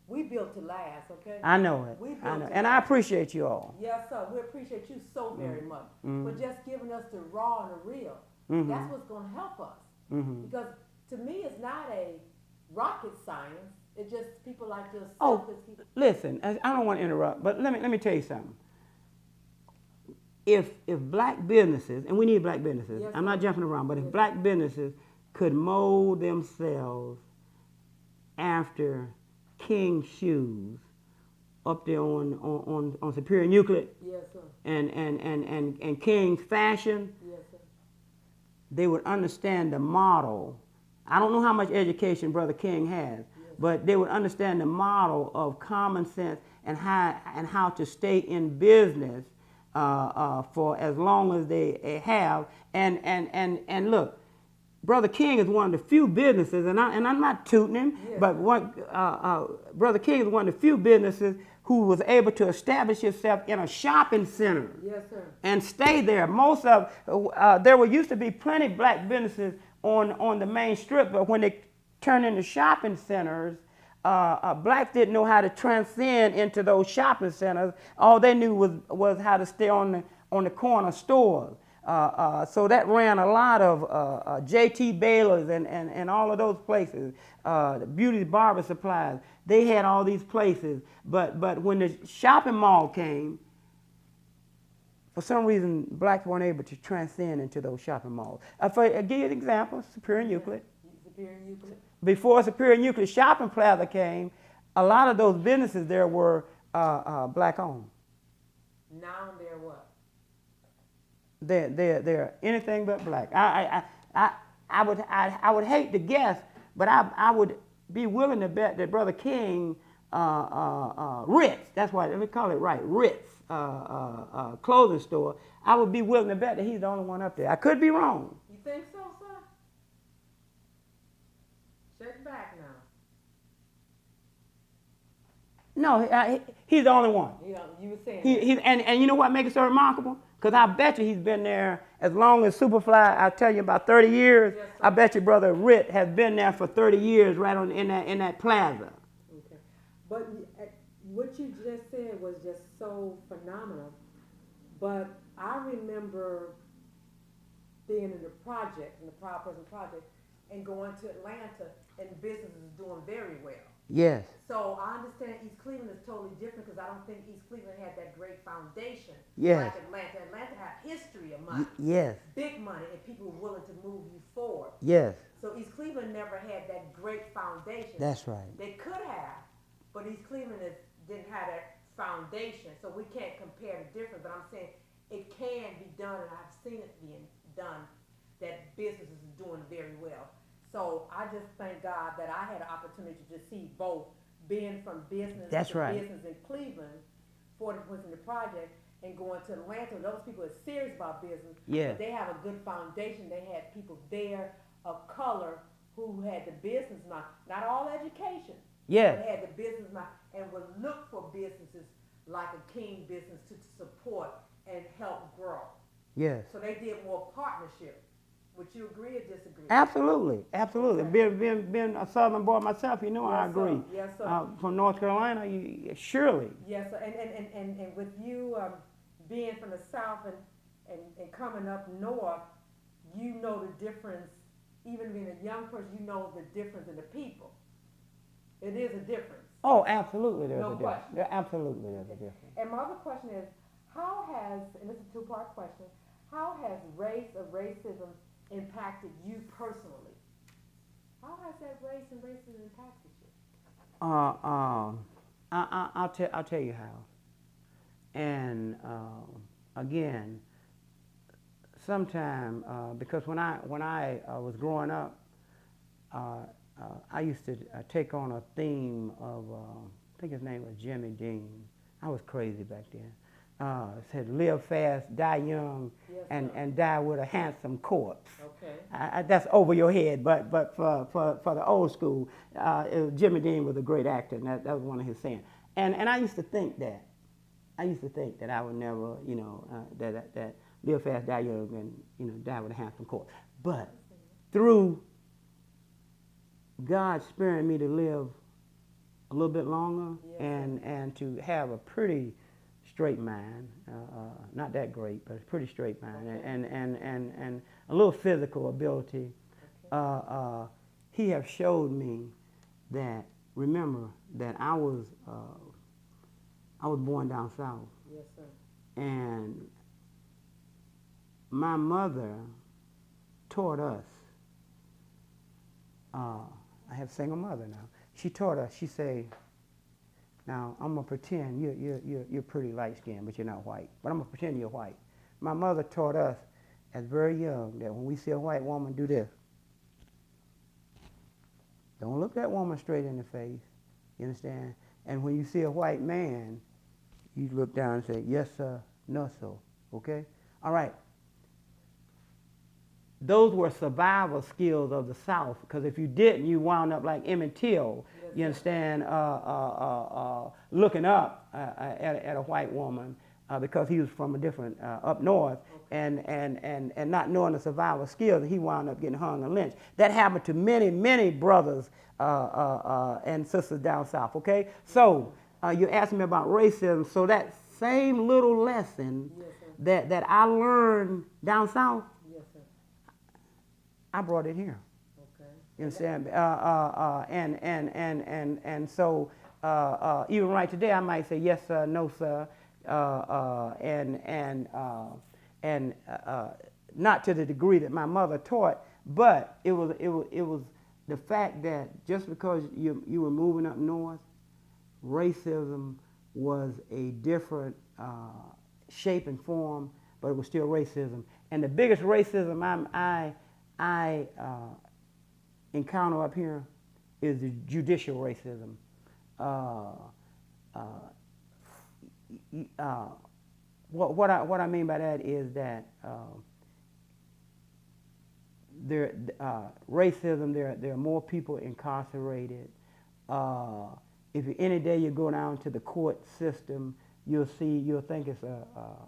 We built to last, okay? I know it. I know, and I appreciate you all. Yes, sir. We appreciate you so very much for just giving us the raw and the real. That's what's going to help us. Because to me, it's not a rocket science. It's just people like yourself. Oh, listen, I don't want to interrupt, but let me tell you something. If black businesses, and we need black businesses, yes, I'm not jumping around, but if black businesses could mold themselves after King's shoes up there on Superior and Euclid, yes, sir. and King's fashion, yes, sir. They would understand the model. I don't know how much education Brother King has, but they would understand the model of common sense and how to stay in business for as long as they have. And look, Brother King is one of the few businesses, and I'm not tooting him, but Brother King is one of the few businesses who was able to establish himself in a shopping center. Yes, sir. And stay there. Most of there used to be plenty black businesses on the main strip, but when they turned into shopping centers, blacks didn't know how to transcend into those shopping centers. All they knew was how to stay on the corner stores. So that ran a lot of J.T. Baylor's and all of those places, the Beauty Barber Supplies. They had all these places, but when the shopping mall came, for some reason, blacks weren't able to transcend into those shopping malls. I'll give you an example, Superior and Euclid. Superior and Euclid. Before Superior and Euclid Shopping Plaza came, a lot of those businesses there were black owned. Now they're what? They're anything but black. I would hate to guess, but I would be willing to bet that Brother King Ritz, that's why we call it right, Ritz clothing store, I would be willing to bet that he's the only one up there. I could be wrong. You think so, sir? Check back now. No, he's the only one. You know, you were saying and you know what makes it so remarkable? Because I bet you he's been there as long as SuperFly, I'll tell you, about 30 years. Yes, I bet you Brother Rit has been there for 30 years right in that plaza. Okay. But what you just said was just so phenomenal. But I remember being in the project, in the Proud Person Project, and going to Atlanta, and business is doing very well. Yes. So I understand East Cleveland is totally different, because I don't think East Cleveland had that great foundation. Yes. Like Atlanta. Atlanta had history of money. Yes. Big money, and people were willing to move you forward. Yes. So East Cleveland never had that great foundation. That's right. They could have, but East Cleveland didn't have that foundation. So we can't compare the difference. But I'm saying it can be done, and I've seen it being done, that business is doing very well. So I just thank God that I had an opportunity to see both, being from business That's to right. business in Cleveland, 40% in the project, and going to Atlanta. Those people are serious about business. Yeah. But they have a good foundation. They had people there of color who had the business mind, not all education. Yeah. But had the business mind and would look for businesses like a King business to support and help grow. Yes. So they did more partnership. Would you agree or disagree? Absolutely, absolutely. Okay. Being a Southern boy myself, you know, Yes, I agree. sir. Yes, sir. From North Carolina, surely. Yes, sir. And with you being from the South and coming up north, you know the difference. Even being a young person, you know the difference in the people. It is a difference. Oh, absolutely, there's No a difference. question. There, absolutely, there's a difference. And my other question is, how has, and this is a two-part question, how has race or racism impacted you personally? How has that race and racism impacted you? I'll tell you how. And again, sometime because when I was growing up, I used to take on a theme of I think his name was Jimmy Dean. I was crazy back then. It said live fast, die young, Yes, and die with a handsome corpse. Okay. That's over your head, but for the old school, Jimmy Dean was a great actor, and that was one of his sayings. And I used to think that. I used to think that I would never, that live fast, die young, and die with a handsome corpse. But through God sparing me to live a little bit longer, Yes, and to have a pretty straight mind, not that great, but a pretty straight mind, Okay. and a little physical ability, Okay. He have showed me that, remember, that I was born down south, Yes, sir. and my mother taught us, I have a single mother now, she taught us, she said, now I'm gonna pretend you're pretty light skinned, but you're not white, but I'm gonna pretend you're white. My mother taught us as very young that when we see a white woman do this, don't look that woman straight in the face, you understand? And when you see a white man, you look down and say, yes, sir, no, sir, okay? All right. Those were survival skills of the South, because if you didn't, you wound up like Emmett Till, Yes, you understand, looking up at a white woman because he was from a different, up north, Okay. and not knowing the survival skills, he wound up getting hung and lynched. That happened to many, many brothers and sisters down south, okay? So you asked me about racism, so that same little lesson Yes, sir. that I learned down south, Yes, sir. I brought it here. Okay. You understand? And so even right today, I might say yes, sir, no, sir, and not to the degree that my mother taught, but it was the fact that just because you were moving up north, racism was a different shape and form, but it was still racism. And the biggest racism I encounter up here is the judicial racism. What I mean by that is that racism, there are more people incarcerated. If any day you go down to the court system, you'll think it's a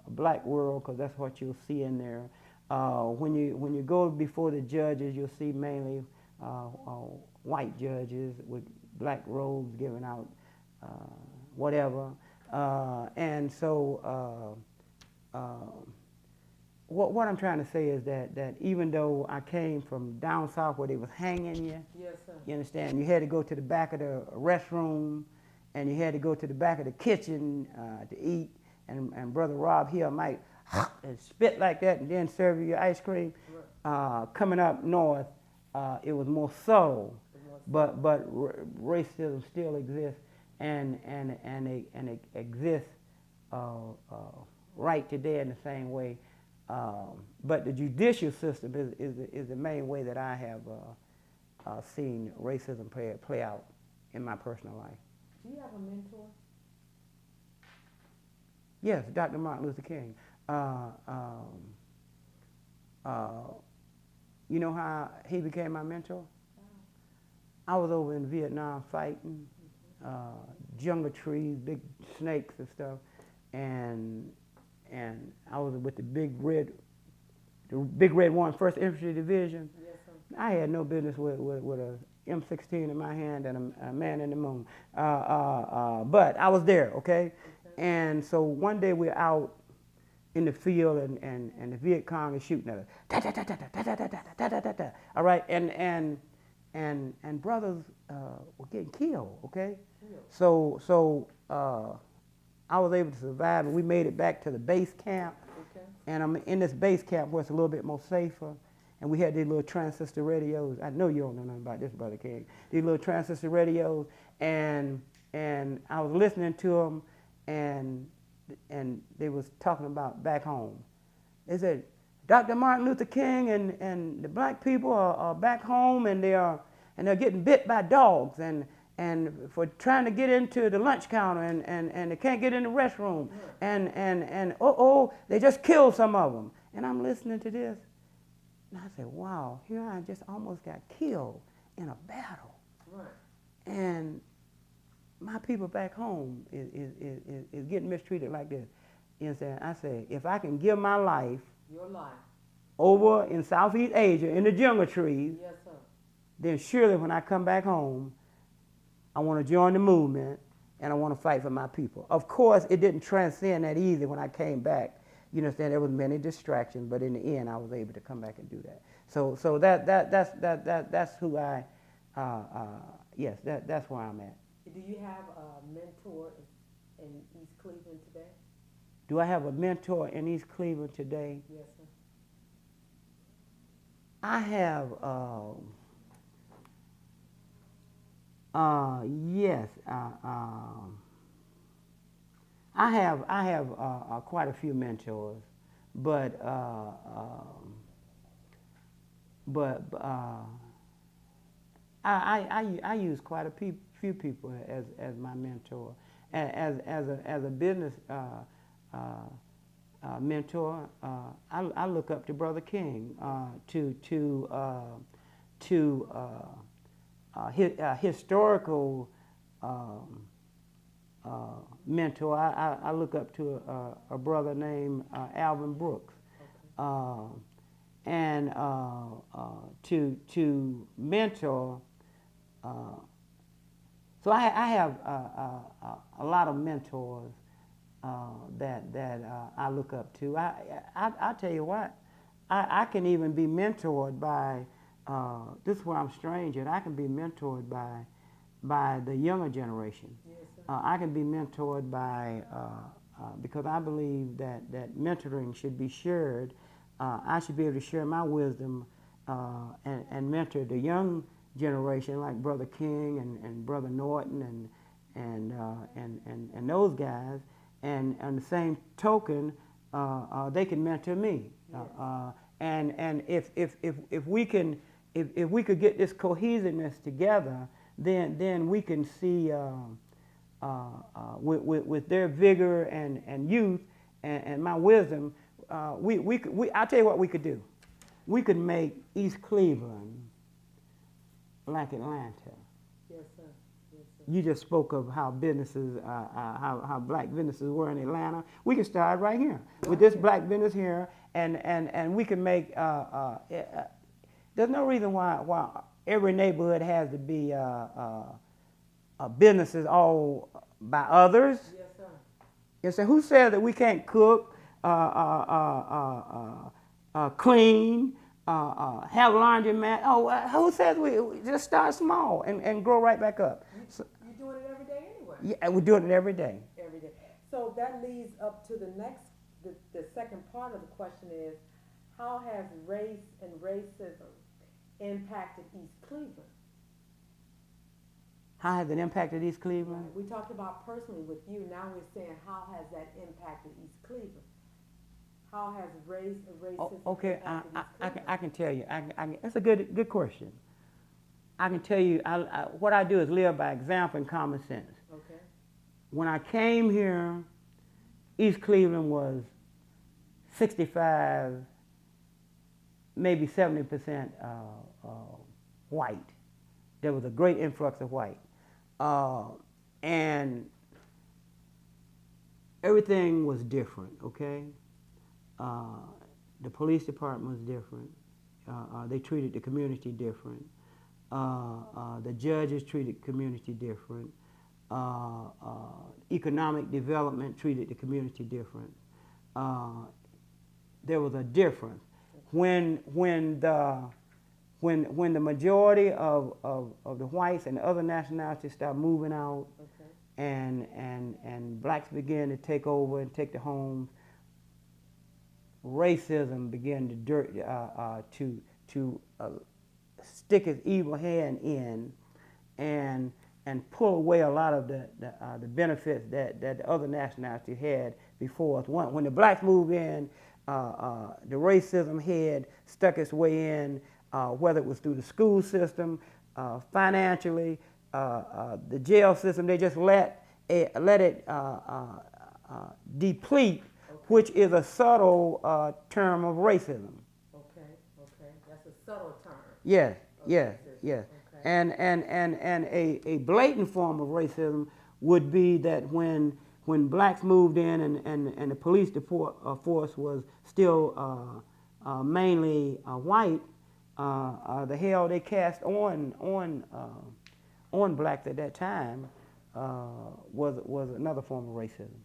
black world, because that's what you'll see in there. When you go before the judges, you'll see mainly white judges with black robes giving out whatever. And so what I'm trying to say is that even though I came from down south where they was hanging you, Yes, sir. you understand, you had to go to the back of the restroom, and you had to go to the back of the kitchen to eat, and Brother Rob here might and spit like that and then serve you your ice cream. Right. Coming up north, it was more subtle, but racism still exists, and it exists right today in the same way. But the judicial system is the main way that I have seen racism play out in my personal life. Do you have a mentor? Yes, Dr. Martin Luther King. You know how he became my mentor? I was over in Vietnam fighting, jungle trees, big snakes and stuff, and I was with the big red 1 First Infantry Division. Yes, sir. I had no business with a M16 in my hand and a man in the moon, but I was there, okay? And so one day we're out in the field, and the Viet Cong is shooting at us. All right, and and brothers were getting killed. Okay, Yeah. so I was able to survive, and we made it back to the base camp. Okay. And I'm in this base camp where it's a little bit more safer. And we had these little transistor radios. I know you don't know nothing about this, Brother King. These little transistor radios, and I was listening to them, and they was talking about back home. They said, Dr. Martin Luther King and the black people are back home, and they're getting bit by dogs, and for trying to get into the lunch counter, and they can't get in the restroom, and they just killed some of them. And I'm listening to this, and I said, wow, here I just almost got killed in a battle. Right. And my people back home is getting mistreated like this. You understand? I said, if I can give my life Your life. over in Southeast Asia in the jungle trees, Yes, sir. then surely when I come back home, I want to join the movement and I want to fight for my people. Of course, it didn't transcend that easy when I came back. You understand? There was many distractions, but in the end, I was able to come back and do that. So that's who I. Yes, that's where I'm at. Do you have a mentor in East Cleveland today? Do I have a mentor in East Cleveland today? Yes, sir. I have. Yes. I have quite a few mentors, but I use quite a few people as my mentor. As a business mentor, I look up to Brother King historical mentor. I look up to a brother named Alvin Brooks, and to mentor. So I have a lot of mentors that I look up to. I tell you what, I can even be mentored by. This is where I'm strange at. I can be mentored by the younger generation. Yes, sir. I can be mentored by because I believe that mentoring should be shared. I should be able to share my wisdom and mentor the young generation like Brother King and Brother Norton and those guys. And on the same token, they can mentor me. Yes. And if we could get this cohesiveness together, then we can see with their vigor and youth and my wisdom, I'll tell you what we could do. We could make East Cleveland like Atlanta. Yes, sir. Yes, sir. You just spoke of how businesses, how black businesses were in Atlanta. We can start right here with this black business here, and we can make. There's no reason why every neighborhood has to be businesses all by others. Yes, sir. You say, who said that we can't cook, clean, have laundromat? Oh, who says we just start small and grow right back up? You're doing it every day anyway. Yeah, we're doing it every day. Every day. So that leads up to the next, the second part of the question is, how has race and racism impacted East Cleveland? How has it impacted East Cleveland? We talked about personally with you. Now we're saying, how has that impacted East Cleveland? How has race and racism Okay, impacted East Cleveland? I can tell you. That's a good question. I can tell you, what I do is live by example and common sense. Okay. When I came here, East Cleveland was 65, maybe 70% white. There was a great influx of white. And everything was different, okay? The police department was different. They treated the community different. The judges treated community different. Economic development treated the community different. There was a difference. When when the majority of the whites and other nationalities start moving out, Okay. and blacks began to take over and take the homes, racism began to stick its evil hand in and pull away a lot of the benefits that the other nationalities had before us. When the blacks moved in, the racism had stuck its way in, whether it was through the school system, financially, the jail system. They just let it deplete, which is a subtle term of racism. Okay. Okay. That's a subtle term. Yes, of yes, racism. yes. Okay. And a blatant form of racism would be that when blacks moved in and the police force was still mainly white, the hell they cast on blacks at that time was another form of racism.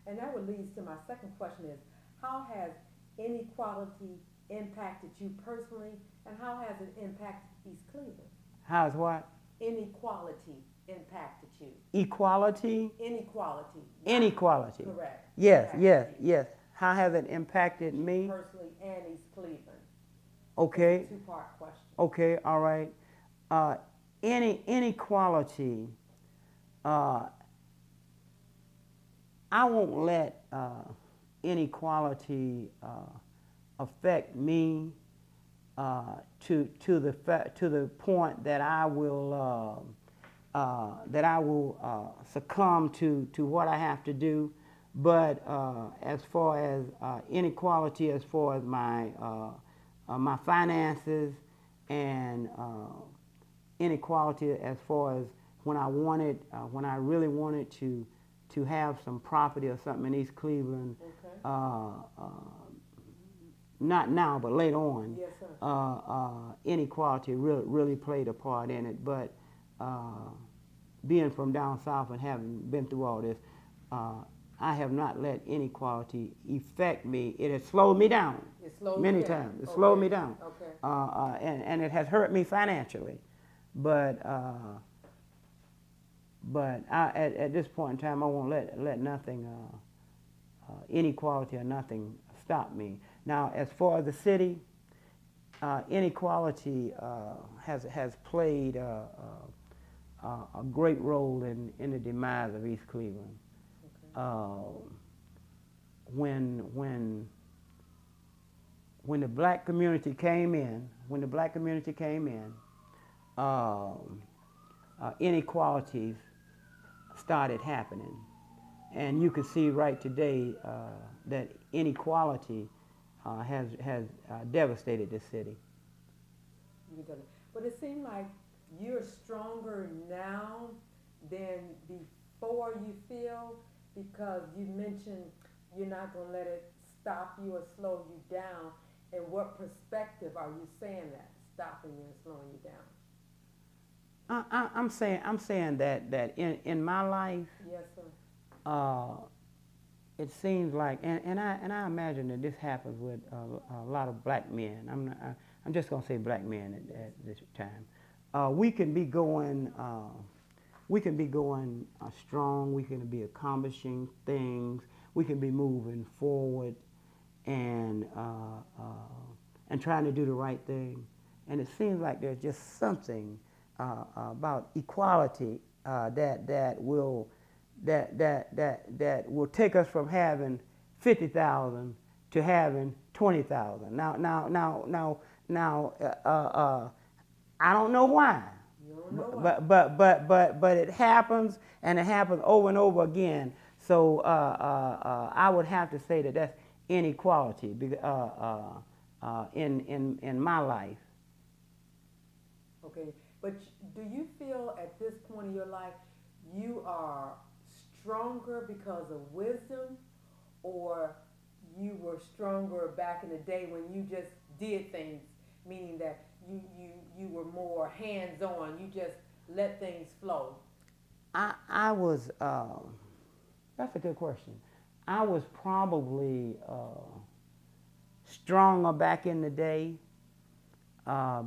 And that would lead to my second question is, how has inequality impacted you personally, and how has it impacted East Cleveland? How's what? Inequality impacted you. Equality? Inequality. Inequality. Correct. Yes, Impacted yes, you yes. How has it impacted me? personally and East Cleveland. Okay. It's a two-part question. Okay, all right. Inequality, I won't let inequality affect me to the point that I will succumb to what I have to do. But as far as inequality, as far as my finances, and inequality as far as when I really wanted to have some property or something in East Cleveland, Okay. not now, but later on, Yes, sir. inequality really played a part in it. But being from down south and having been through all this, I have not let inequality affect me. It has slowed me down. It slowed many you down. times. It slowed me Okay. down. Okay. And it has hurt me financially. But at this point in time, I won't let nothing, inequality or nothing stop me. Now, as far as the city, inequality has played a great role in the demise of East Cleveland. Okay. When the black community came in, inequalities started happening, and you can see right today that inequality has devastated this city. You can tell it. But it seemed like you're stronger now than before, you feel, because you mentioned you're not going to let it stop you or slow you down. In what perspective are you saying that, stopping you and slowing you down? I'm saying that in my life, Yes, sir. it seems like, and I imagine that this happens with a lot of black men. I'm just gonna say black men at this time. We can be going strong. We can be accomplishing things. We can be moving forward and trying to do the right thing. And it seems like there's just something about equality that will take us from having 50,000 to having 20,000. Now, I don't know why. You don't know why. But it happens, and it happens over and over again. So I would have to say that that's inequality in my life. Okay, but do you feel at this point in your life you are stronger because of wisdom, or you were stronger back in the day when you just did things, meaning that you were more hands-on, you just let things flow? I was, that's a good question. I was probably stronger back in the day.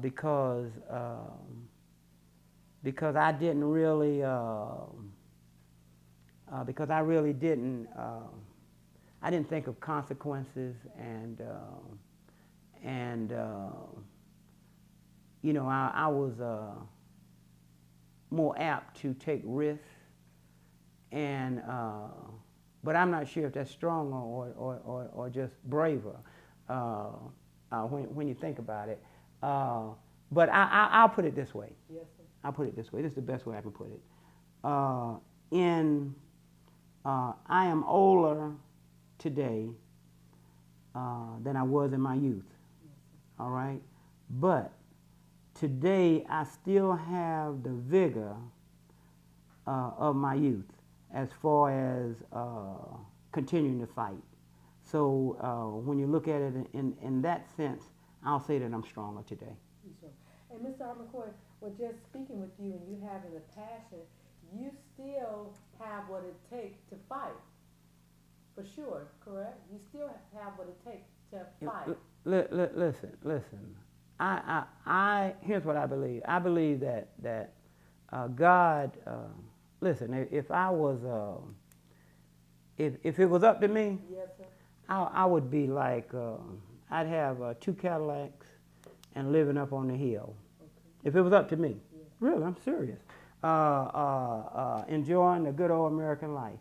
because I didn't really because I really didn't I didn't think of consequences and you know, I was more apt to take risks, and but I'm not sure if that's stronger or just braver when you think about it. But I'll put it this way. Yes, sir. I'll put it this way. This is the best way I can put it. I am older today than I was in my youth. Yes, All right, but today I still have the vigor of my youth as far as continuing to fight. So when you look at it in that sense, I'll say that I'm stronger today. sure. And Mr. McKoy, well, just speaking with you and you having the passion, you still have what it takes to fight. For sure, correct? You still have what it takes to fight. Listen. I here's what I believe. I believe that God. Listen, if I was, if it was up to me, Yes, sir. I would be like, I'd have 2 Cadillacs and living up on the hill. Okay. If it was up to me, Yeah. really, I'm serious. Enjoying the good old American life.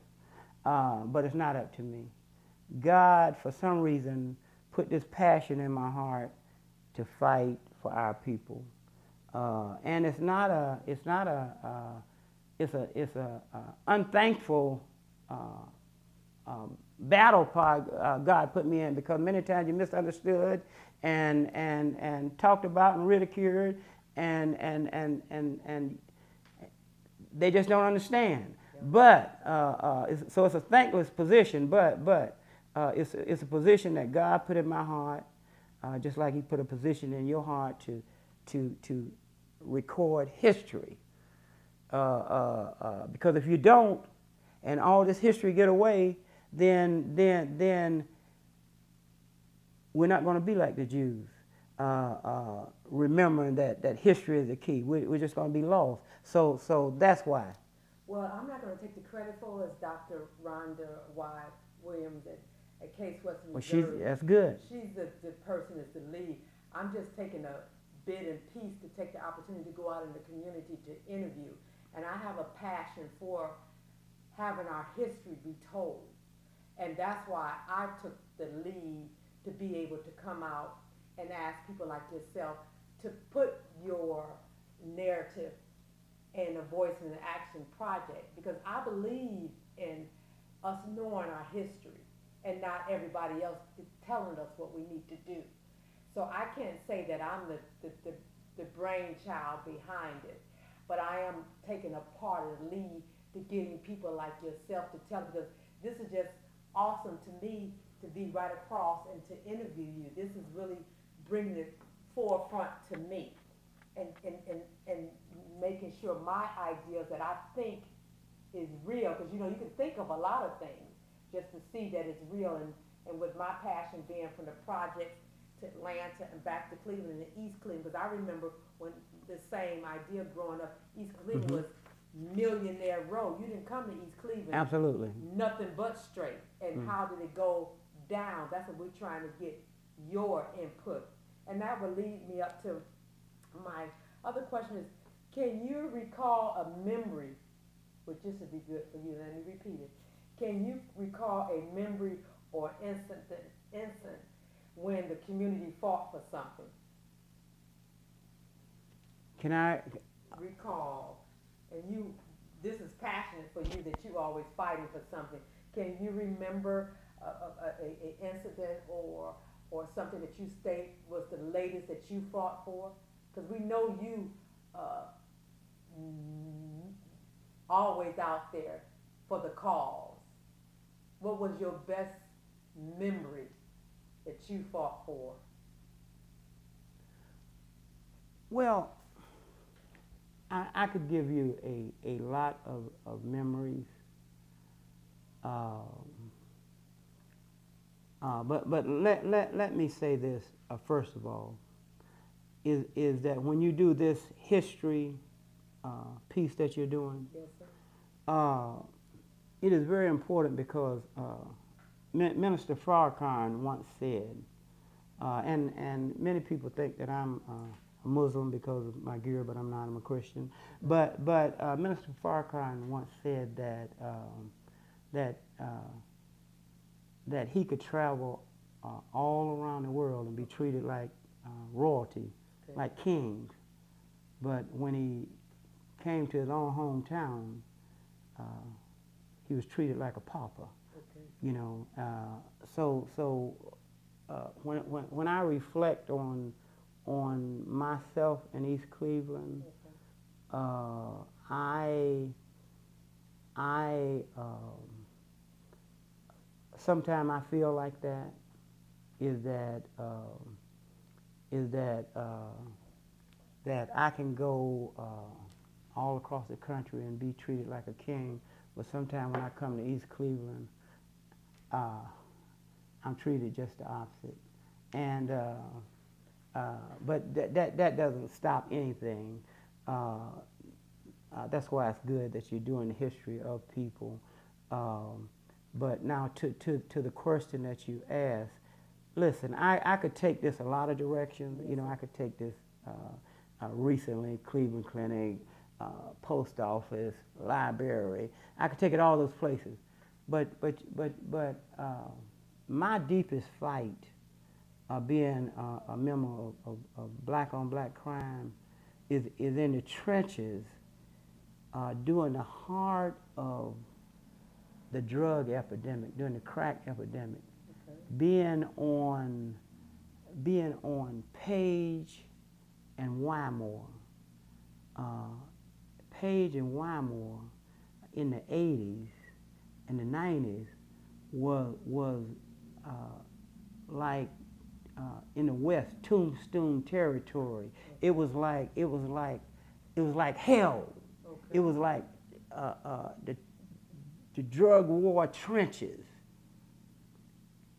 But it's not up to me. God, for some reason, put this passion in my heart to fight for our people, and it's a unthankful battle part God put me in, because many times you misunderstood and talked about and ridiculed and they just don't understand. Yeah. But so it's a thankless position, but it's a position that God put in my heart, just like He put a position in your heart to record history. Because if you don't, and all this history get away, then we're not going to be like the Jews, remembering that history is the key. We're just going to be lost. So that's why. Well, I'm not going to take the credit for it. It's Dr. Rhonda Y. Williams at Case West Missouri. That's good. She's the person that's the lead. I'm just taking a bit and piece to take the opportunity to go out in the community to interview. And I have a passion for having our history be told. And that's why I took the lead to be able to come out and ask people like yourself to put your narrative in a Voice in the Action project, because I believe in us knowing our history and not everybody else telling us what we need to do. So I can't say that I'm the brainchild behind it, but I am taking a part of the lead to getting people like yourself to tell, because this is just awesome to me to be right across and to interview you. This is really bringing it forefront to me and making sure my ideas that I think is real, because you know you can think of a lot of things just to see that it's real, and with my passion being from the projects to Atlanta and back to Cleveland and East Cleveland, because I remember when the same idea growing up, East Cleveland was Millionaire Row. You didn't come to East Cleveland. Absolutely. Nothing but straight. And how did it go down? That's what we're trying to get your input. And that will lead me up to my other question is, can you recall a memory, which this would be good for you, let me repeat it. Can you recall a memory or instant when the community fought for something? Can I recall, and you, this is passionate for you that you always fighting for something. Can you remember a incident or something that you state was the latest that you fought for? Because we know you always out there for the cause. What was your best memory that you fought for? Well, I could give you a lot of memories, but let me say this first of all. is that when you do this history piece that you're doing, Yes, sir. it is very important because Minister Farrakhan once said, and many people think that I'm a Muslim because of my gear, but I'm not. I'm a Christian. But Minister Farrakhan once said that he could travel all around the world and be treated like royalty, Okay. like kings. But when he came to his own hometown, he was treated like a pauper. Okay. You know, when I reflect on myself in East Cleveland, Okay. I sometimes I feel like that is that that I can go all across the country and be treated like a king, but sometimes when I come to East Cleveland, I'm treated just the opposite. And but that doesn't stop anything. That's why it's good that you're doing the history of people. But now to the question that you asked, listen, I could take this a lot of directions. You know, I could take this recently, Cleveland Clinic, post office, library. I could take it all those places. But my deepest fight, being a member of black on black crime, is in the trenches, during the heart of the drug epidemic, during the crack epidemic, Okay. being on Page and Wymore. Page and Wymore in the 80s and the 90s was like in the West, Tombstone territory. It was like hell. Okay. It was like the drug war trenches.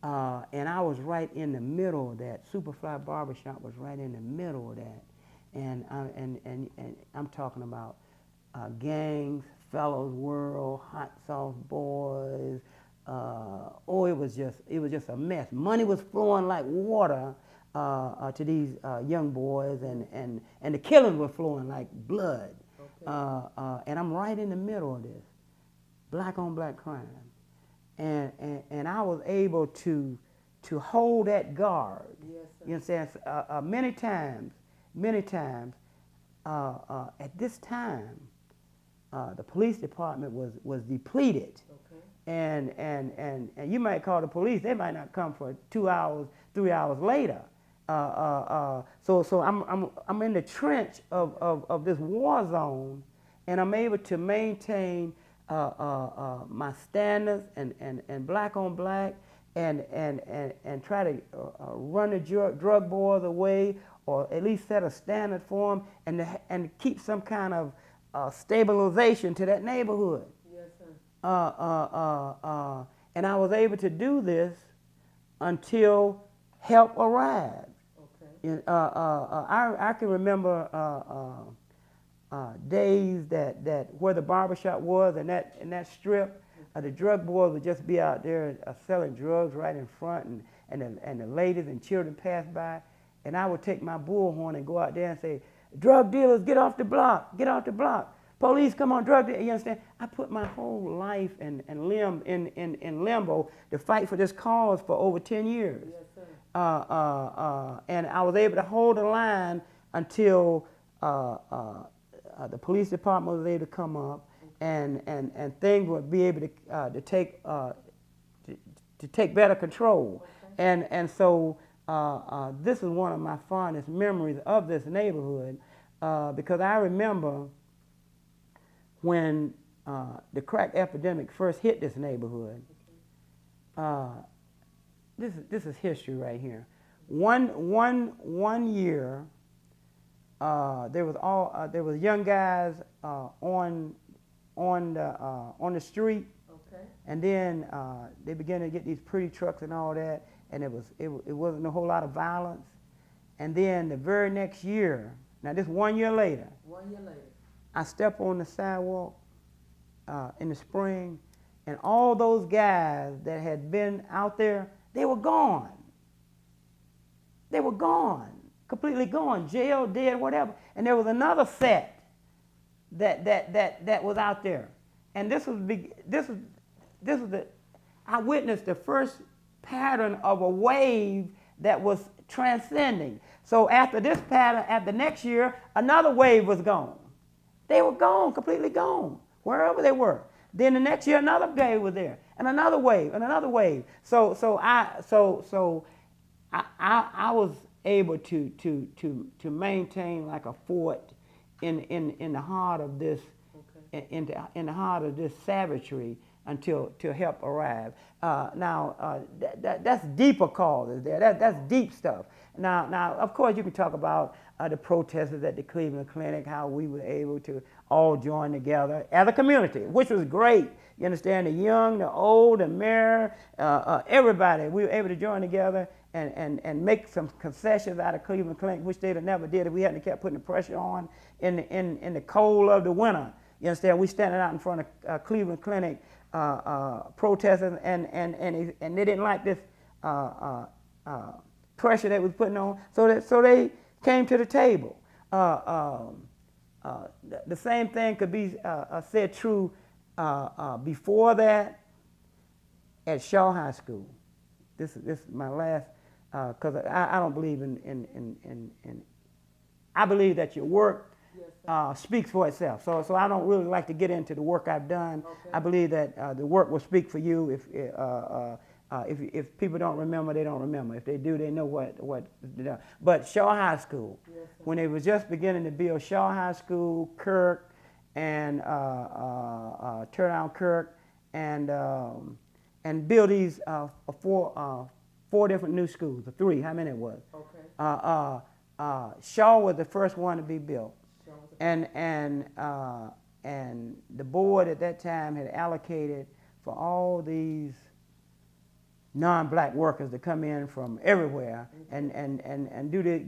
And I was right in the middle of that. SuperFly Barbershop was right in the middle of that. And I'm talking about gangs, Fellows World, Hot Sauce Boys. It was just a mess. Money was flowing like water to these young boys, and the killings were flowing like blood. Okay. And I'm right in the middle of this, black on black crime, and I was able to hold that guard. Yes, sir. You understand? Many times, at this time, the police department was depleted. Okay. And you might call the police, they might not come for 2 hours, 3 hours later. So I'm in the trench of this war zone, and I'm able to maintain my standards and black on black, and try to run the drug boys away, or at least set a standard for them, and keep some kind of stabilization to that neighborhood. Yes, sir. And I was able to do this until help arrived. Okay. I can remember days that where the barbershop was, and that strip, the drug boys would just be out there selling drugs right in front, and the ladies and children pass by, and I would take my bullhorn and go out there and say, "Drug dealers, get off the block, get off the block. Police, come on, drug dealers." You understand? I put my whole life and limb in limbo to fight for this cause for over 10 years. Yes, sir. And I was able to hold the line until the police department was able to come up, and things would be able to take better control. Okay. And so this is one of my fondest memories of this neighborhood, because I remember when the crack epidemic first hit this neighborhood. This is history right here. One year, there was young guys on the street, Okay. and then they began to get these pretty trucks and all that, and it wasn't a whole lot of violence, And then the very next year, now this 1 year later, 1 year later. I step on the sidewalk in the spring, and all those guys that had been out there, they were gone. They were gone, completely gone, jail, dead, whatever. And there was another set that was out there, and this was I witnessed the first pattern of a wave that was transcending. So after this pattern, at the next year, another wave was gone. They were gone, completely gone, wherever they were. Then the next year, another wave was there, and another wave, and another wave. So I was able to maintain like a fort in the heart of this, okay, in the heart of this savagery until help arrive. That's deeper causes there. That's deep stuff. Now, of course, you can talk about the protesters at the Cleveland Clinic, how we were able to all join together as a community, which was great. You understand, the young, the old, the mayor, everybody, we were able to join together and make some concessions out of Cleveland Clinic, which they'd have never did if we hadn't kept putting the pressure on in the cold of the winter. You understand, we standing out in front of Cleveland Clinic protesting, and they didn't like this pressure that was putting on, so they came to the table. The same thing could be said true before that at Shaw High School. This is my last, because I don't believe in I believe that your work speaks for itself. So I don't really like to get into the work I've done. Okay. I believe that the work will speak for you. If people don't remember, they don't remember. If they do, they know what they done. But Shaw High School, yes, when they was just beginning to build Shaw High School, Kirk, and tear down Kirk, and build these four different new schools, or three, how many it was. Okay. Shaw was the first one to be built. And the board at that time had allocated for all these non-black workers to come in from everywhere, and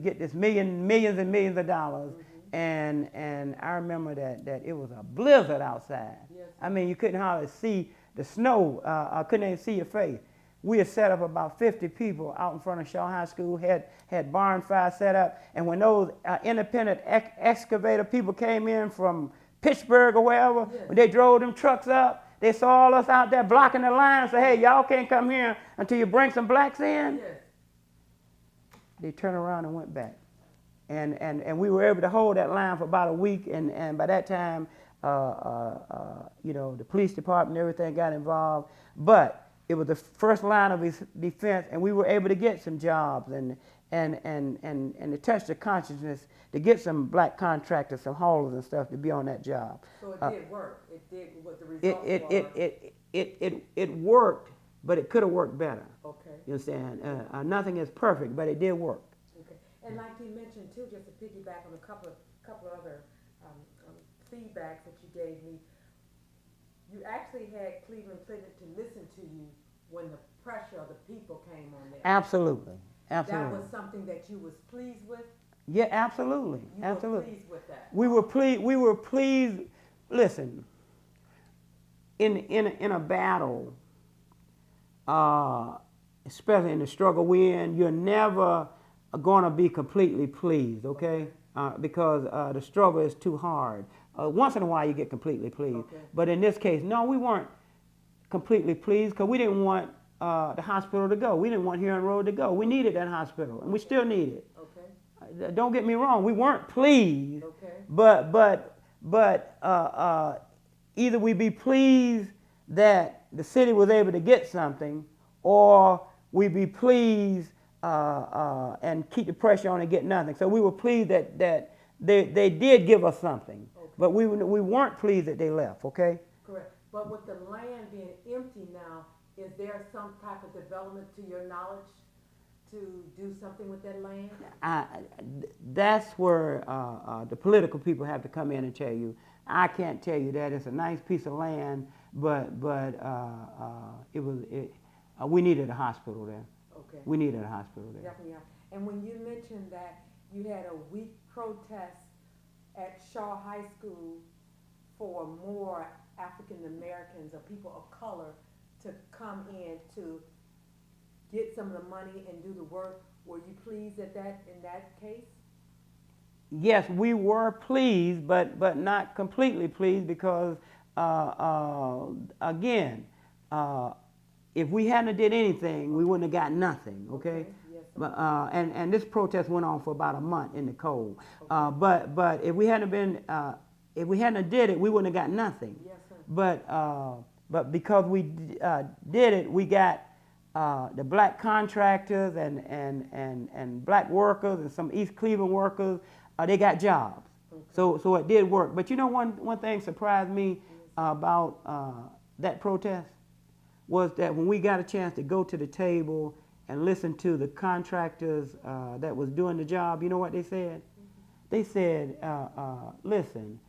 get this millions and millions of dollars. Mm-hmm. And I remember that it was a blizzard outside. Yes. I mean, you couldn't hardly see the snow. Couldn't even see your face. We had set up about 50 people out in front of Shaw High School, had barn fires set up, and when those independent excavator people came in from Pittsburgh or wherever, yes, when they drove them trucks up, they saw all us out there blocking the line and said, hey, y'all can't come here until you bring some blacks in. Yes. They turned around and went back. And we were able to hold that line for about a week, and by that time, the police department and everything got involved. But it was the first line of defense, and we were able to get some jobs and to touch the consciousness to get some black contractors, some haulers and stuff to be on that job. So it did work. It did what the results it worked, but it could have worked better. Okay. You understand? Nothing is perfect, but it did work. Okay. And like you mentioned too, just to piggyback on a couple of other feedbacks that you gave me. You actually had Cleveland Clinic to listen to you when the pressure of the people came on there. Absolutely. Absolutely. That was something that you was pleased with? Yeah, absolutely. You absolutely. Were pleased with that? We were pleased. Listen, in a battle, especially in the struggle we're in, you're never going to be completely pleased, okay? Because the struggle is too hard. Once in a while you get completely pleased. Okay. But in this case, no, we weren't completely pleased because we didn't want the hospital to go. We didn't want Huron Road to go. We needed that hospital, and we still need it. Okay. Don't get me wrong, we weren't pleased, okay, but either we be pleased that the city was able to get something, or we be pleased and keep the pressure on and get nothing. So we were pleased that they did give us something, okay, but we weren't pleased that they left, okay? Correct. But with the land being empty now, is there some type of development to your knowledge to do something with that land? That's where the political people have to come in and tell you. I can't tell you that. It's a nice piece of land, but we needed a hospital there. Okay. We needed a hospital there. Definitely. And when you mentioned that you had a week protest at Shaw High School for more African Americans or people of color to come in to get some of the money and do the work, were you pleased at that in that case? Yes, we were pleased, but not completely pleased because, again, if we hadn't did anything, we wouldn't have got nothing. Okay. Yes, sir. But and this protest went on for about a month in the cold. Okay. But if we hadn't been if we hadn't did it, we wouldn't have got nothing. Yes, sir. But because we did it, we got the black contractors and black workers and some East Cleveland workers. They got jobs. Okay. So it did work. But you know, one thing surprised me about that protest was that when we got a chance to go to the table and listen to the contractors that was doing the job, you know what they said? They said, listen,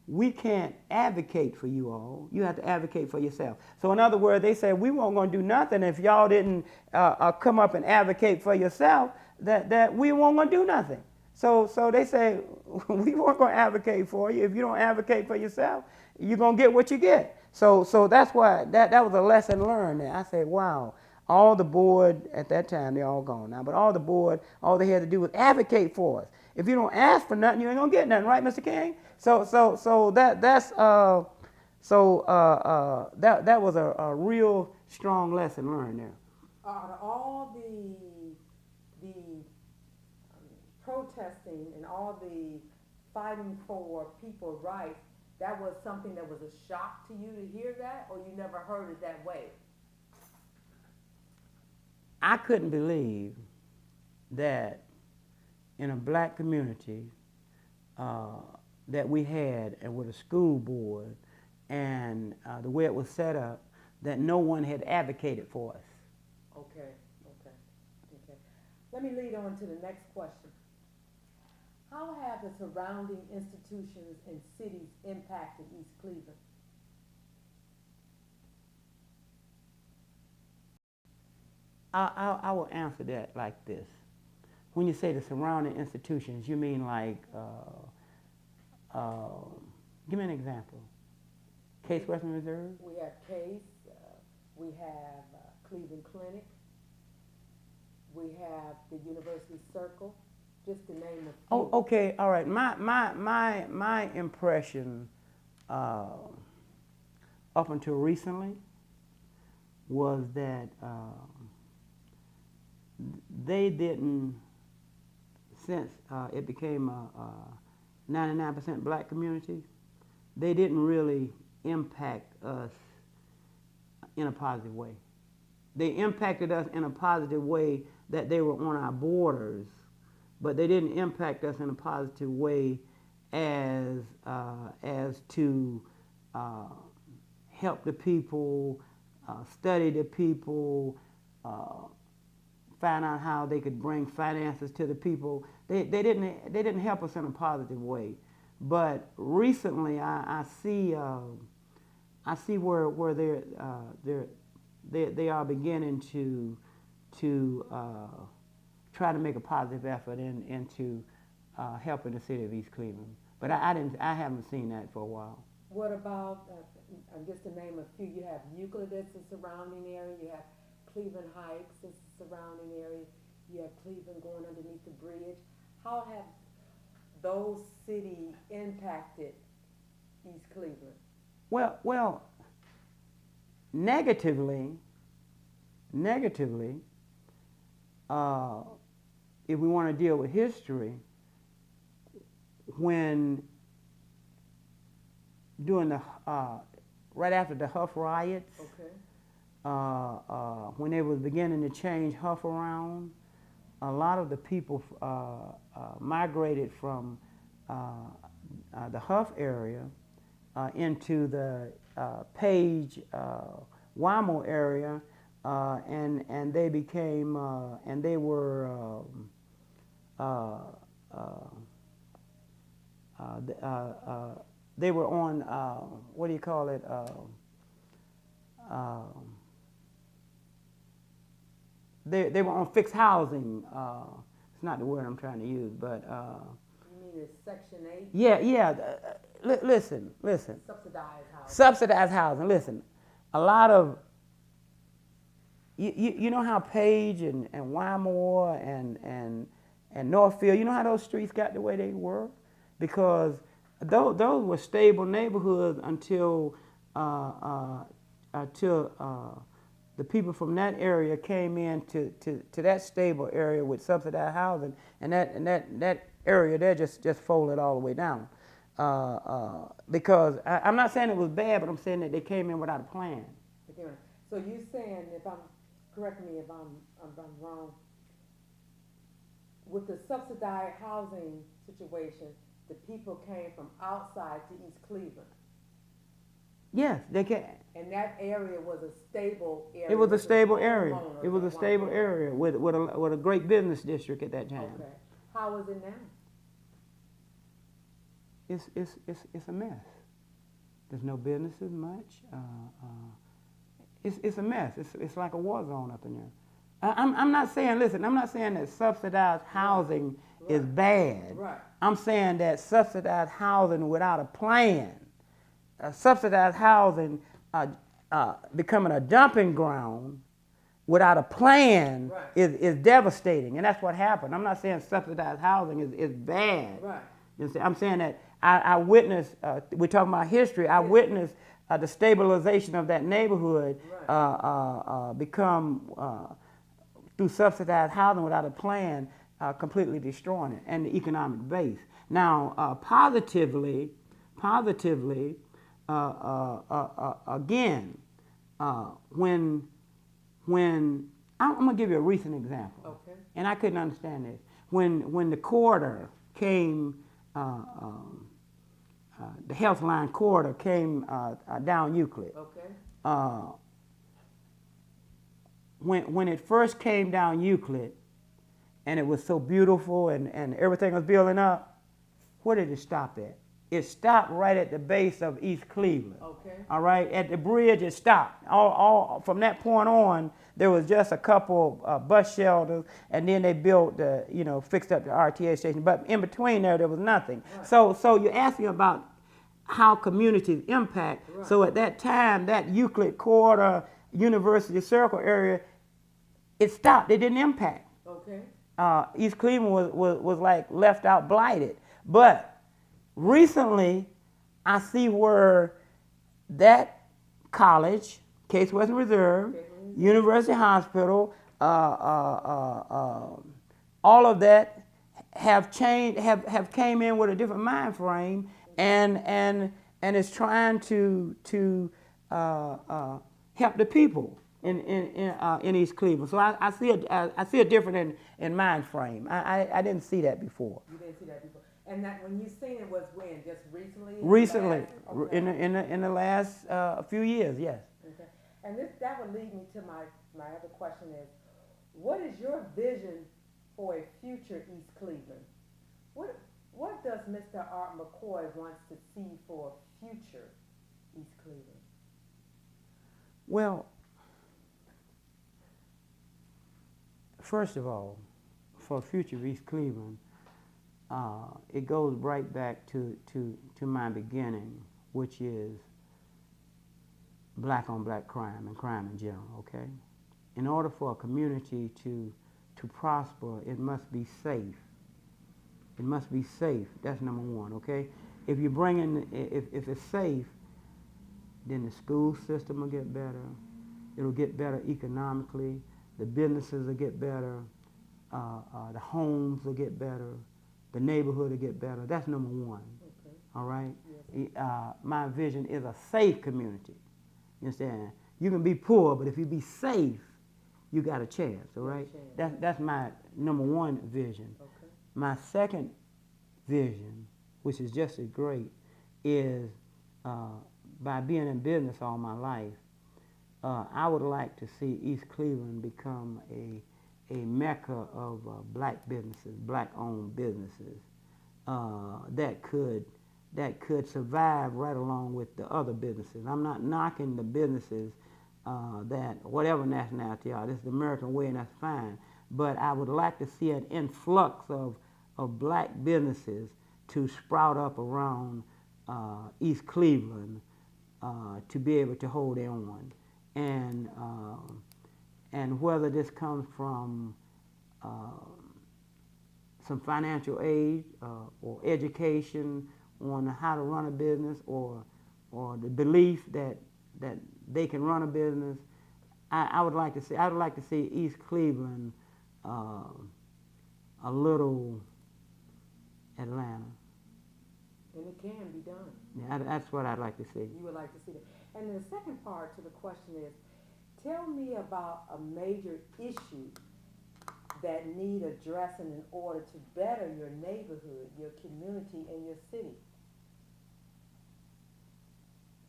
we can't advocate for you all. You have to advocate for yourself. So in other words, they said, we weren't going to do nothing if y'all didn't come up and advocate for yourself, that we weren't going to do nothing. So they say, we weren't going to advocate for you. If you don't advocate for yourself, you're going to get what you get. So that's why that was a lesson learned. I said, wow, all the board at that time, they're all gone now, but all the board, all they had to do was advocate for us. If you don't ask for nothing, you ain't going to get nothing, right, Mr. King? So that was a real strong lesson learned there. All the protesting and all the fighting for people's rights, that was something that was a shock to you to hear that, or you never heard it that way? I couldn't believe that in a black community that we had, and with a school board and the way it was set up, that no one had advocated for us. Okay. Let me lead on to the next question. How have the surrounding institutions and cities impacted East Cleveland? I will answer that like this. When you say the surrounding institutions, you mean like, give me an example. Case Western Reserve? We have Case, we have Cleveland Clinic, we have the University Circle, just to name a few. Oh, okay, all right. My impression up until recently was that they didn't, since it became a 99% black community, they didn't really impact us in a positive way. They impacted us in a positive way that they were on our borders, but they didn't impact us in a positive way as to help the people, study the people, find out how they could bring finances to the people. They didn't help us in a positive way. But recently, I see where they are beginning to try to make a positive effort into helping the city of East Cleveland. But I haven't seen that for a while. What about, just to name a few, you have Euclid as a surrounding area, you have Cleveland Heights as a surrounding area, you have Cleveland going underneath the bridge. How have those cities impacted East Cleveland? Well, negatively, if we want to deal with history, when during the right after the Huff riots, okay, when they was beginning to change Huff around, a lot of the people migrated from the Huff area into the Page, Wymo area, and they became and they were they were on what do you call it? They were on fixed housing. It's not the word I'm trying to use, but You mean it's Section 8? yeah. Listen. Subsidized housing. Subsidized housing. Listen, a lot of you know how Page and Wymore and Northfield, you know how those streets got the way they were, because those were stable neighborhoods until the people from that area came in to that stable area with subsidized housing, and that area there just folded all the way down. Because I'm not saying it was bad, but I'm saying that they came in without a plan. So you saying, correct me if I'm wrong, with the subsidized housing situation, the people came from outside to East Cleveland. Yes, they can. And that area was a stable area. It was a stable area. It was a stable area with a great business district at that time. Okay. How is it now? It's a mess. There's no businesses much. It's a mess. It's like a war zone up in there. I'm not saying, listen, I'm not saying that subsidized housing is bad. Right. I'm saying that subsidized housing without a plan, subsidized housing becoming a dumping ground without a plan is devastating. And that's what happened. I'm not saying subsidized housing is bad. Right. You know, I'm saying that I witnessed, we're talking about history, I witnessed the stabilization of that neighborhood become, through subsidized housing without a plan, completely destroying it and the economic base. Now, positively, again, when I'm going to give you a recent example, and I couldn't understand this. When the corridor came, the health line corridor came down Euclid. When it first came down Euclid, and it was so beautiful and everything was building up, where did it stop at? It stopped right at the base of East Cleveland. All right, at the bridge it stopped. All from that point on, there was just a couple bus shelters, and then they built fixed up the RTA station. But in between there was nothing. Right. So you're asking about how communities impact. Right. So at that time, that Euclid corridor, University Circle area, it stopped. It didn't impact. East Cleveland was like left out, blighted. But recently, I see where that college, Case Western Reserve, University Hospital, all of that have changed, have came in with a different mind frame, and is trying to help the people in East Cleveland. So I see a difference in mind frame. I didn't see that before. You didn't see that before. And that when you seen it was when? Just recently? Recently, in the last few years, yes. Okay. And that would lead me to my other question is, what is your vision for a future East Cleveland? What does Mr. Art McKoy wants to see for future East Cleveland? Well, first of all, for future East Cleveland, it goes right back to my beginning, which is black on black crime and crime in general, okay? In order for a community to prosper, it must be safe. It must be safe. That's number one, okay? If you bring in, if it's safe, then the school system will get better. It'll get better economically. The businesses will get better. The homes will get better. The neighborhood will get better. That's number one. Okay. All right? Yes. My vision is a safe community. You understand? You can be poor, but if you be safe, you got a chance, all right? That's my number one vision. Okay. My second vision, which is just as great, is by being in business all my life, I would like to see East Cleveland become a mecca of black businesses, black-owned businesses that could survive right along with the other businesses. I'm not knocking the businesses that whatever nationality are. This is the American way, and that's fine. but I would like to see an influx of black businesses to sprout up around East Cleveland to be able to hold their own. And whether this comes from some financial aid or education on how to run a business, or the belief that they can run a business, I would like to see East Cleveland a little Atlanta. And it can be done. Yeah, that's what I'd like to see. You would like to see that. And the second part to the question is, tell me about a major issue that need addressing in order to better your neighborhood, your community, and your city.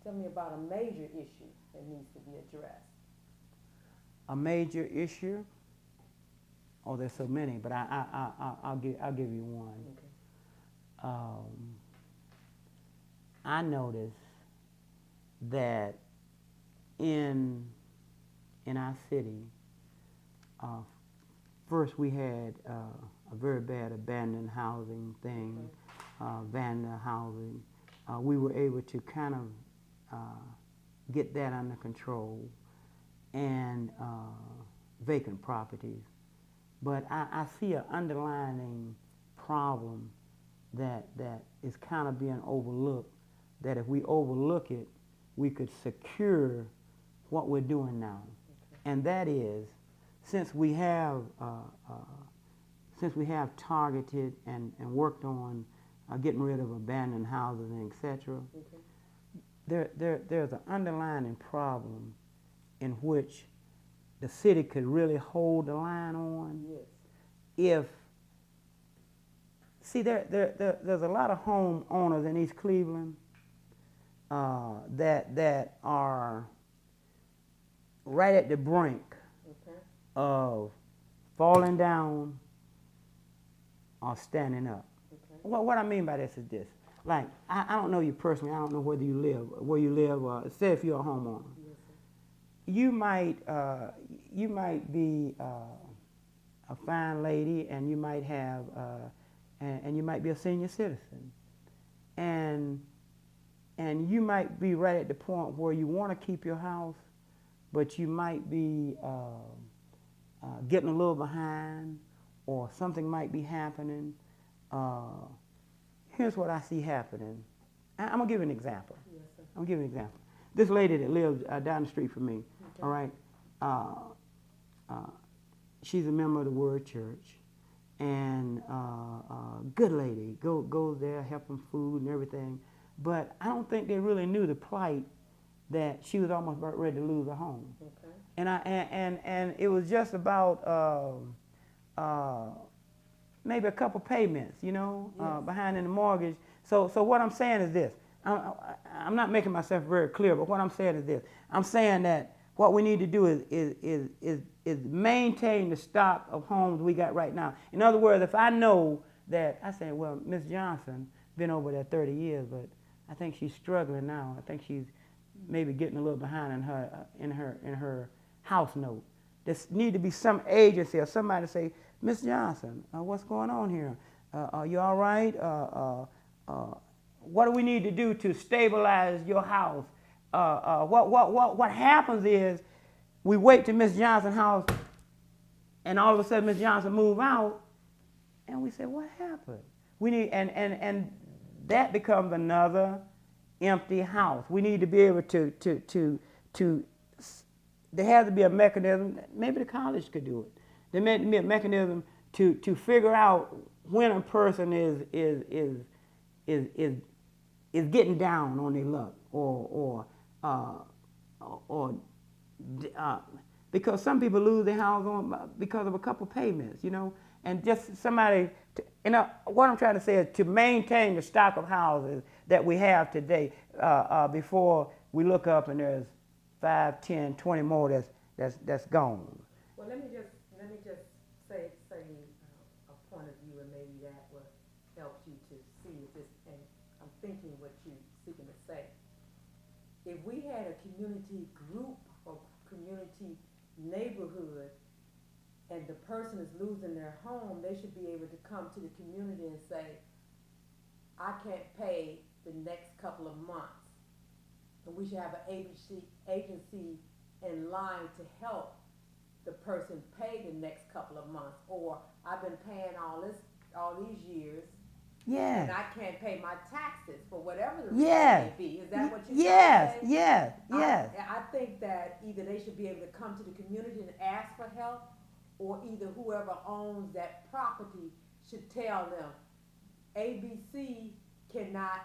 Tell me about a major issue that needs to be addressed. A major issue? Oh, there's so many, but I'll give you one. Okay. I noticed that in our city, first we had a very bad abandoned housing thing, vandal housing. We were able to kind of get that under control, and vacant properties. But I see an underlying problem that is kind of being overlooked, that if we overlook it, we could secure what we're doing now. Okay. And that is, since we have targeted and worked on getting rid of abandoned houses and etc., okay, there's an underlying problem in which the city could really hold the line on. Yes. There's a lot of homeowners in East Cleveland that are right at the brink, okay, of falling down or standing up. Okay. What I mean by this is this. Like, I don't know you personally. I don't know where you live. Say if you're a homeowner. Yes, sir. You might be a fine lady, and you might have and you might be a senior citizen, and you might be right at the point where you want to keep your house, but you might be getting a little behind, or something might be happening. Here's what I see happening. I'm going to give you an example. Yes, sir. I'm going to give you an example. This lady that lives down the street from me, okay, all right, she's a member of the Word Church, and good lady, goes there, help them food and everything. But I don't think they really knew the plight that she was almost about ready to lose her home. Okay. And it was just about maybe a couple payments, you know, yes, behind in the mortgage. So what I'm saying is this. I'm not making myself very clear, but what I'm saying is this. I'm saying that what we need to do is maintain the stock of homes we got right now. In other words, if I know that, I say, well, Miss Johnson been over there 30 years, but I think she's struggling now. I think she's maybe getting a little behind in her house note. There need to be some agency or somebody to say, Miss Johnson, what's going on here? Are you all right? What do we need to do to stabilize your house? What happens is we wait till Miss Johnson's house, and all of a sudden Miss Johnson move out, and we say, what happened? We need and that becomes another empty house. We need to be able to there has to be a mechanism. Maybe the college could do it. There may be a mechanism to figure out when a person is getting down on their luck, or because some people lose their house because of a couple payments, you know, and just somebody. What I'm trying to say is to maintain the stock of houses that we have today before we look up and there's 5, 10, 20 more that's gone. Well, let me just say a point of view, and maybe that will help you to see this. And I'm thinking what you're seeking to say. If we had a community group or community neighborhood and the person is losing their home, they should be able to come to the community and say, I can't pay the next couple of months. And we should have an agency in line to help the person pay the next couple of months. Or I've been paying all these years, Yeah. and I can't pay my taxes for whatever the reason Yes. may be. Is that what you're Yes. saying? Yes. Yes. I think that either they should be able to come to the community and ask for help, or either whoever owns that property should tell them, ABC is not,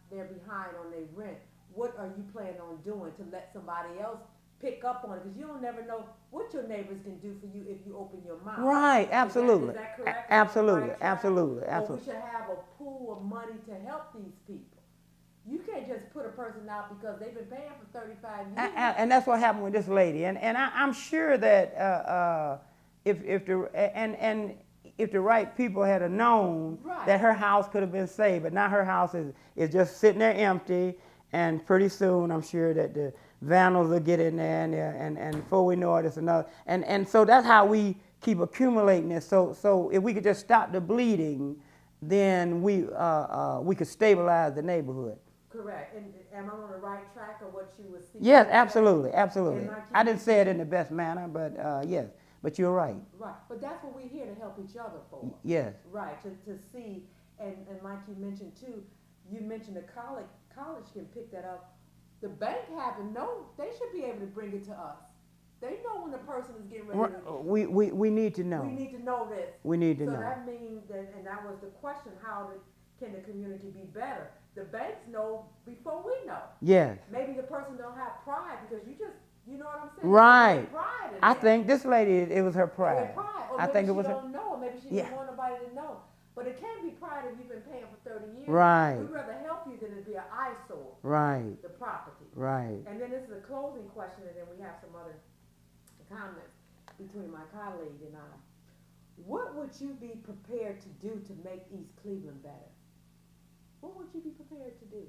they're behind on their rent. What are you planning on doing to let somebody else pick up on it? Because you don't never know what your neighbors can do for you if you open your mouth. Right. Absolutely. Is that correct? Absolutely. Right, Absolutely. Or we Absolutely. should have a pool of money to help these people. You can't just put a person out because they've been paying for 35 years. And that's what happened with this lady. And I'm sure that if the right people had known Right. that her house could have been saved, but now her house is just sitting there empty, and pretty soon I'm sure that the vandals will get in there, and before we know it, it's another. And so that's how we keep accumulating this. So if we could just stop the bleeding, then we could stabilize the neighborhood. Correct. And am I on the right track of what you were seeking? Yes, absolutely, absolutely. And like I didn't say it in the best manner, but yes, but you're right. Right. But that's what we're here to help each other for. Yes. Right. To see, and like you mentioned too, you mentioned the college can pick that up. The bank they should be able to bring it to us. They know when the person is getting ready to. We need to know. We need to know this. We need to so know. So that means that, and that was the question, can the community be better? The banks know before we know. Yes. Maybe the person don't have pride because you know what I'm saying? Right. Pride in I that. think this lady, it was her pride. Her pride. Or I maybe think she it was don't know. Maybe she Yeah. didn't want nobody to know. But it can't be pride if you've been paying for 30 years. Right. We'd rather help you than it be an eyesore. Right. The property. Right. And then this is a closing question, and then we have some other comments between my colleague and I. What would you be prepared to do to make East Cleveland better? What would you be prepared to do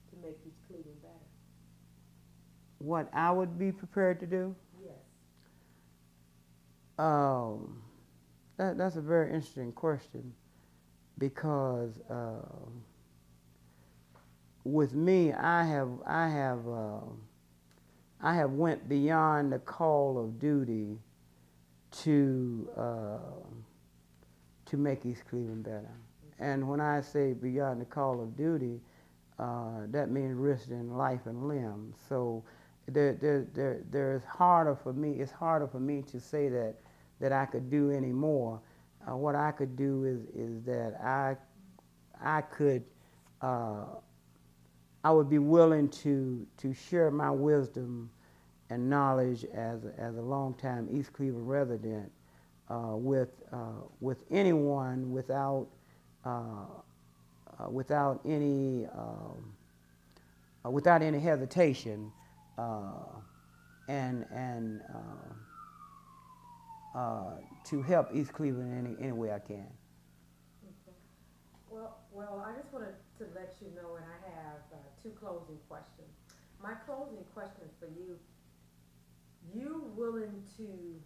to make East Cleveland better? What I would be prepared to do? Yes. That's a very interesting question, because with me, I have went beyond the call of duty to make East Cleveland better. And when I say beyond the call of duty, that means risking life and limb. So it's harder for me to say that I could do any more. What I could do is that I would be willing to share my wisdom and knowledge as a longtime East Cleveland resident with anyone without any hesitation, and to help East Cleveland any way I can. Okay. Well, I just wanted to let you know, and I have two closing questions. My closing question is for you. You willing to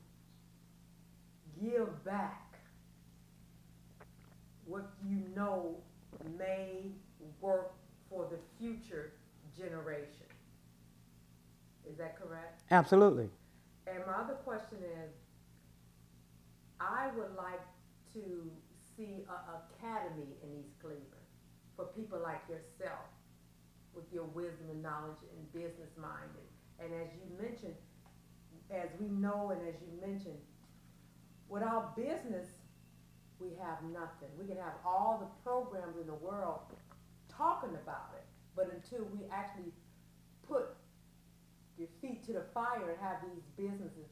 give back what you know may work for the future generation. Is that correct? Absolutely. And my other question is, I would like to see an academy in East Cleveland for people like yourself with your wisdom and knowledge and business minded. And as you mentioned, as we know and as you mentioned, without business, we have nothing. We can have all the programs in the world talking about it, but until we actually put your feet to the fire and have these businesses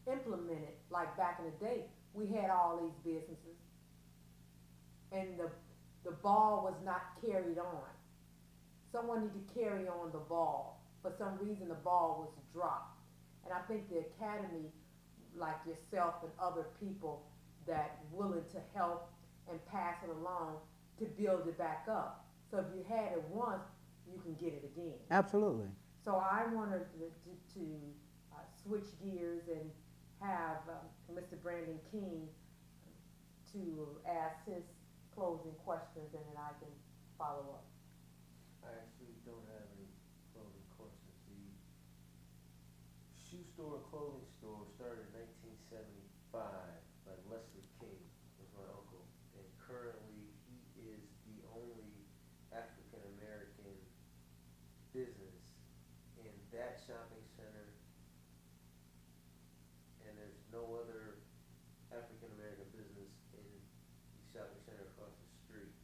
implemented, like back in the day, we had all these businesses, and the ball was not carried on. Someone needed to carry on the ball. For some reason, the ball was dropped. And I think the academy, like yourself and other people that willing to help and pass it along to build it back up. So if you had it once, you can get it again. Absolutely. So I wanted to switch gears and have Mr. Brandon King to ask his closing questions, and then I can follow up. I actually don't have any clothing questions. The shoe store and clothing store started in 1975 by Leslie King, was my uncle, and currently he is the only African American business in that shopping center, and there's no other African American business in the shopping center across the street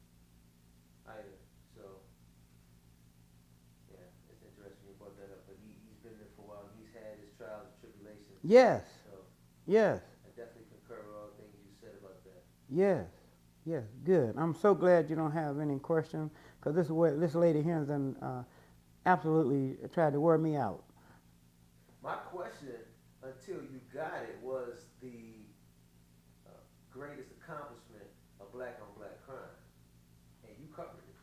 either. So yeah, it's interesting you brought that up, but he's been there for a while. He's had his trials and tribulations. Yes. So Yes. I definitely concur with all the things you said about that. Yes. Yes. Good. I'm so glad you don't have any questions, because this lady here done absolutely tried to wear me out. My question, until you got it, was the greatest accomplishment of black on black crime, and you covered it.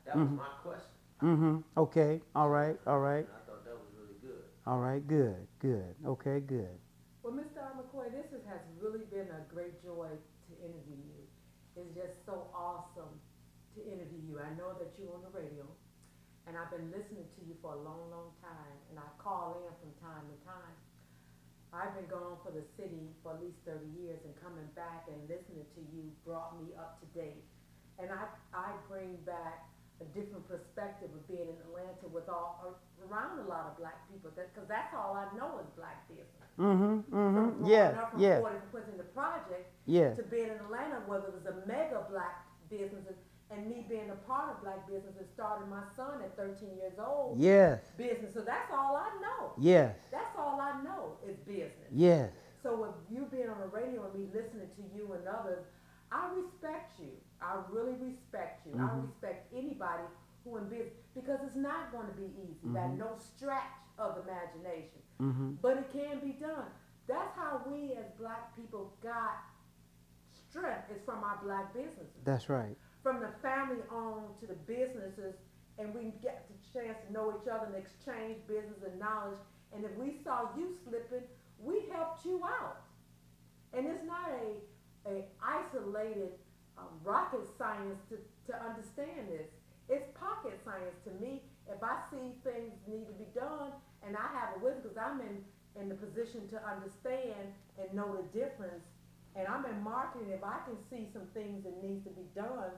That was my question. Mm-hmm. Okay. All right. All right. And I thought that was really good. All right. Good. Good. Okay. Good. Well, Mr. McKoy, this has really been a great joy to interview you. It's just so awesome to interview you. I know that you're on the radio, and I've been listening to you for a long, long time, and I call in from time to time. I've been gone for the city for at least 30 years, and coming back and listening to you brought me up to date. And I bring back a different perspective of being in Atlanta with around a lot of black people, because that's all I know is black business. Mm-hmm. Mm-hmm. From Yes. growing up from Yes. 40 in the project Yes. to being in Atlanta, whether it was a mega black businesses, and me being a part of black businesses, starting my son at 13 years old. Yes. Business. So that's all I know. Yes. That's all I know is business. Yes. So with you being on the radio and me listening to you and others, I respect you. I really respect you. I respect anybody who in business, because it's not going to be easy by no stretch of imagination. But it can be done. That's how we as black people got strength, is from our black businesses. That's right. From the family owned to the businesses, and we get the chance to know each other and exchange business and knowledge. And if we saw you slipping, we helped you out. And it's not a isolated rocket science to understand this. It's pocket science to me. If I see things need to be done, and I have a wisdom, because I'm in the position to understand and know the difference, and I'm in marketing, if I can see some things that needs to be done,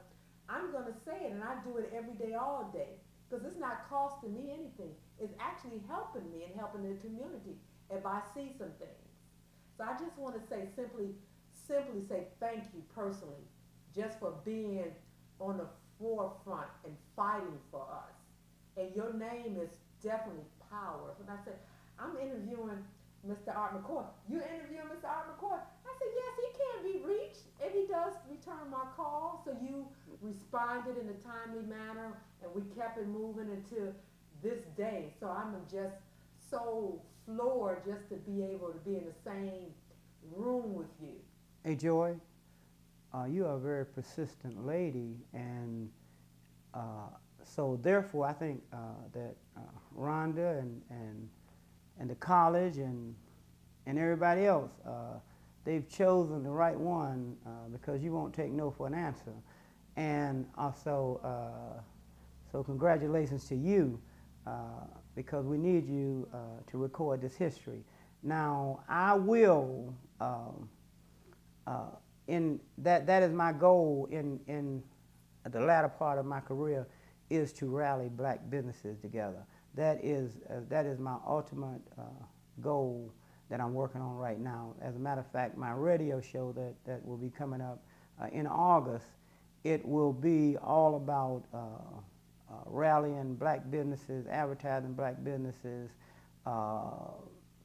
I'm going to say it, and I do it every day, all day, because it's not costing me anything. It's actually helping me and helping the community if I see some things. So I just want to say simply say thank you personally, just for being on the forefront and fighting for us. And your name is definitely power. When I said, I'm interviewing Mr. Art McKoy. You interviewing Mr. Art McKoy? I said, yes, he can be reached, and he does return my call. So you responded in a timely manner, and we kept it moving until this day. So I'm just so floored just to be able to be in the same room with you. Hey, Joy, you are a very persistent lady, and so therefore I think that Rhonda and the college and everybody else, they've chosen the right one, because you won't take no for an answer. And also, so congratulations to you, because we need you to record this history. Now, I will, that is my goal in the latter part of my career, is to rally black businesses together. That is my ultimate goal that I'm working on right now. As a matter of fact, my radio show that will be coming up in August, it will be all about rallying black businesses, advertising black businesses,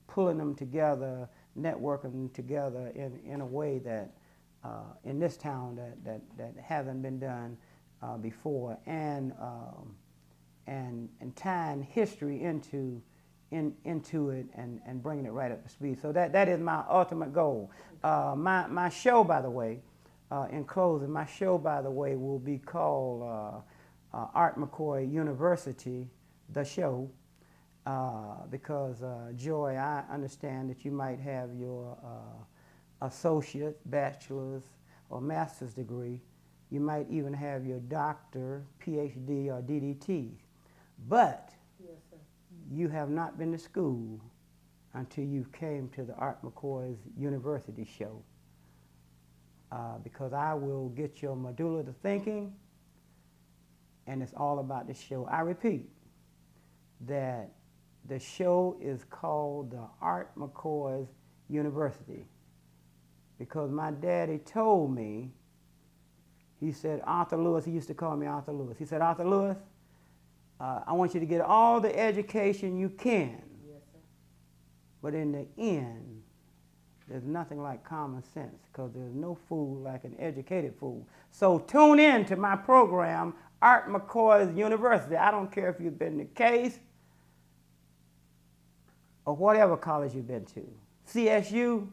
pulling them together, networking them together in a way that in this town that hasn't been done before, and tying history into it and bringing it right up to speed. So that is my ultimate goal. My show, by the way, in closing, my show, by the way, will be called Art McKoy University, the show, because Joy, I understand that you might have your associate, bachelor's, or master's degree. You might even have your doctor, PhD, or DDT. But Yes, sir. you have not been to school until you came to the Art McKoy's University show. Because I will get your medulla to thinking, and it's all about the show. I repeat that the show is called the Art McKoy's University because my daddy told me, he said, Arthur Lewis, he used to call me Arthur Lewis. He said, Arthur Lewis, I want you to get all the education you can, Yes, sir. but in the end, there's nothing like common sense because there's no fool like an educated fool. So tune in to my program, Art McKoy's University. I don't care if you've been to Case or whatever college you've been to. CSU,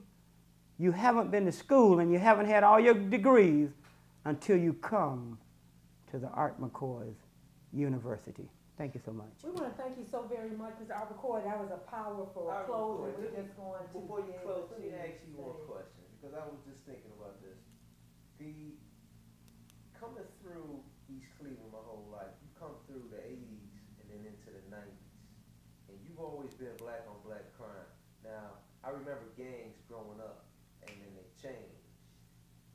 you haven't been to school and you haven't had all your degrees until you come to the Art McKoy's University. Thank you so much. We want to thank you so very much, Mr. McKoy. That was a powerful Art closing. McKoy, We're just going to Before you be close, able let me to ask you one say- question, because I was just thinking about this. The coming through East Cleveland my whole life, you come through the 80s and then into the 90s, and you've always been black on black crime. Now, I remember gangs growing up, and then they changed.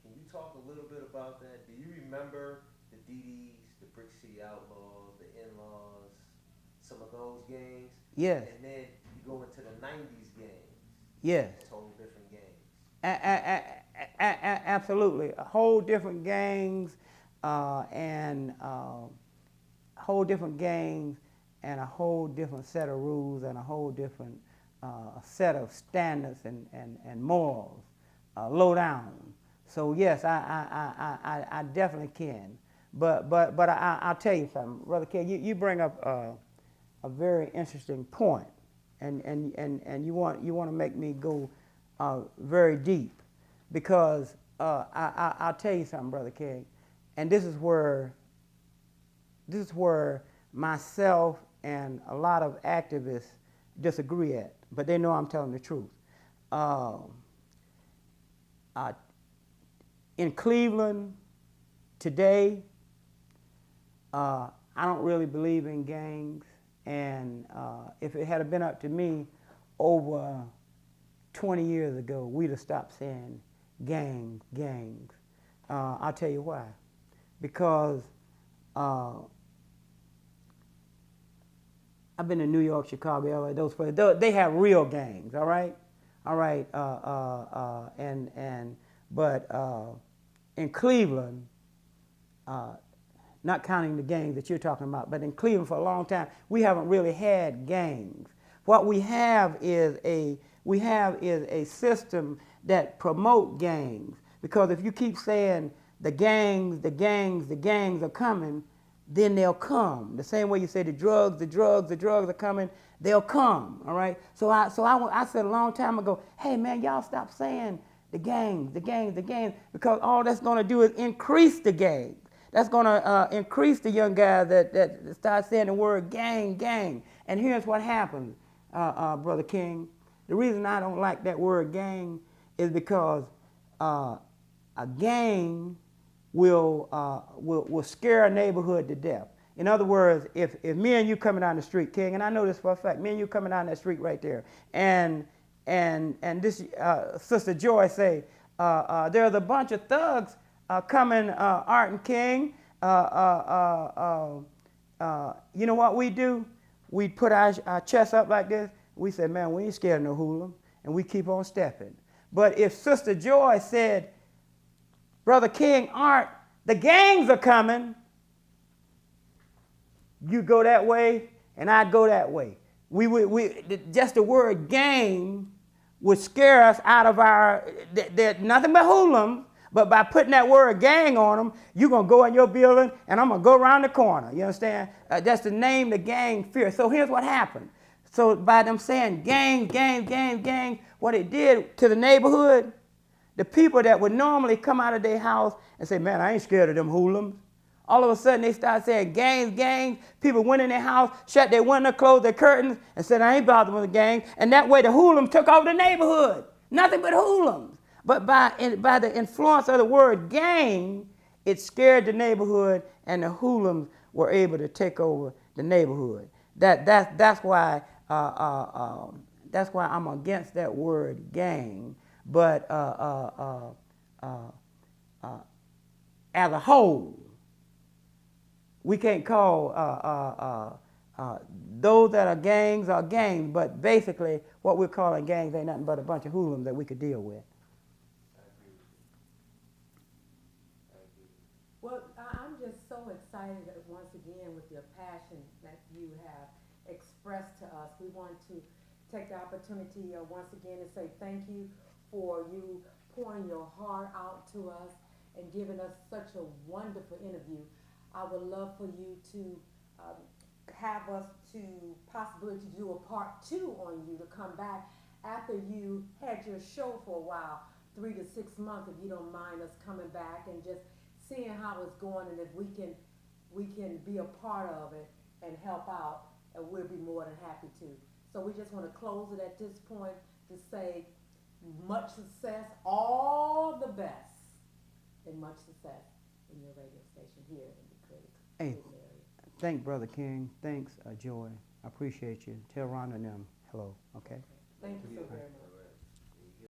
Can you talk a little bit about that? Do you remember the DDs, the Brick City Outlaws, the In-Laws, some of those gangs? Yes, And then you go into the 90s gangs. yes. Total different gangs. Absolutely. A whole different gangs and whole different gangs and a whole different set of rules and a whole different set of standards and morals, low down. So yes, I definitely can. But I'll tell you something, Brother King. You bring up a very interesting point, and you want to make me go very deep, because I'll tell you something, Brother King, and this is where myself and a lot of activists disagree at, but they know I'm telling the truth. In Cleveland today, I don't really believe in gangs, and if it had been up to me over 20 years ago, we'd have stopped saying gangs. I'll tell you why. Because I've been to New York, Chicago, LA, those places. They have real gangs, all right? But in Cleveland, not counting the gangs that you're talking about, but in Cleveland for a long time, we haven't really had gangs. What we have is a system that promote gangs. Because if you keep saying the gangs are coming, then they'll come. The same way you say the drugs are coming, they'll come, all right? So I said a long time ago, hey man, y'all stop saying the gangs, because all that's gonna do is increase the gangs. That's gonna increase the young guys that start saying the word gang. And here's what happens, Brother King. The reason I don't like that word gang is because a gang will scare a neighborhood to death. In other words, if me and you coming down the street, King, and I know this for a fact, me and you coming down that street right there, and this Sister Joy say, there's a bunch of thugs coming, Art and King. You know what we do? We put our chests up like this. We say, man, we ain't scared of no hoodlum, and we keep on stepping. But if Sister Joy said, Brother King, Art, the gangs are coming, you go that way, and I'd go that way. Just the word gang would scare us out of they're nothing but hoodlums, but by putting that word gang on them, you're going to go in your building, and I'm going to go around the corner. You understand? That's the name the gang fear. So here's what happened. So by them saying gang, what it did to the neighborhood, the people that would normally come out of their house and say, man, I ain't scared of them hoodlums. All of a sudden, they started saying gangs, gangs. People went in their house, shut their window, closed their curtains, and said, I ain't bothered with the gang. And that way, the hoodlums took over the neighborhood. Nothing but hoodlums. But by the influence of the word gang, it scared the neighborhood, and the hoodlums were able to take over the neighborhood. That's why I'm against that word gang. But as a whole, we can't call those that are gangs, but basically what we're calling gangs ain't nothing but a bunch of hoodlums that we could deal with. I agree with you. I agree. Well, I'm just so excited that once again with your passion that you have expressed to us. We want to take the opportunity once again to say thank you for you pouring your heart out to us and giving us such a wonderful interview. I would love for you to have us to possibility to do a part 2 on you, to come back after you had your show for a while, 3 to 6 months, if you don't mind us coming back and just seeing how it's going, and if we can be a part of it and help out, and we'll be more than happy to. So we just want to close it at this point to say much success, all the best, and much success in your radio station here in the Cleveland area. Thank Brother King. Thanks, Joy. I appreciate you. Tell Ron and them hello, okay? Thank you so very much.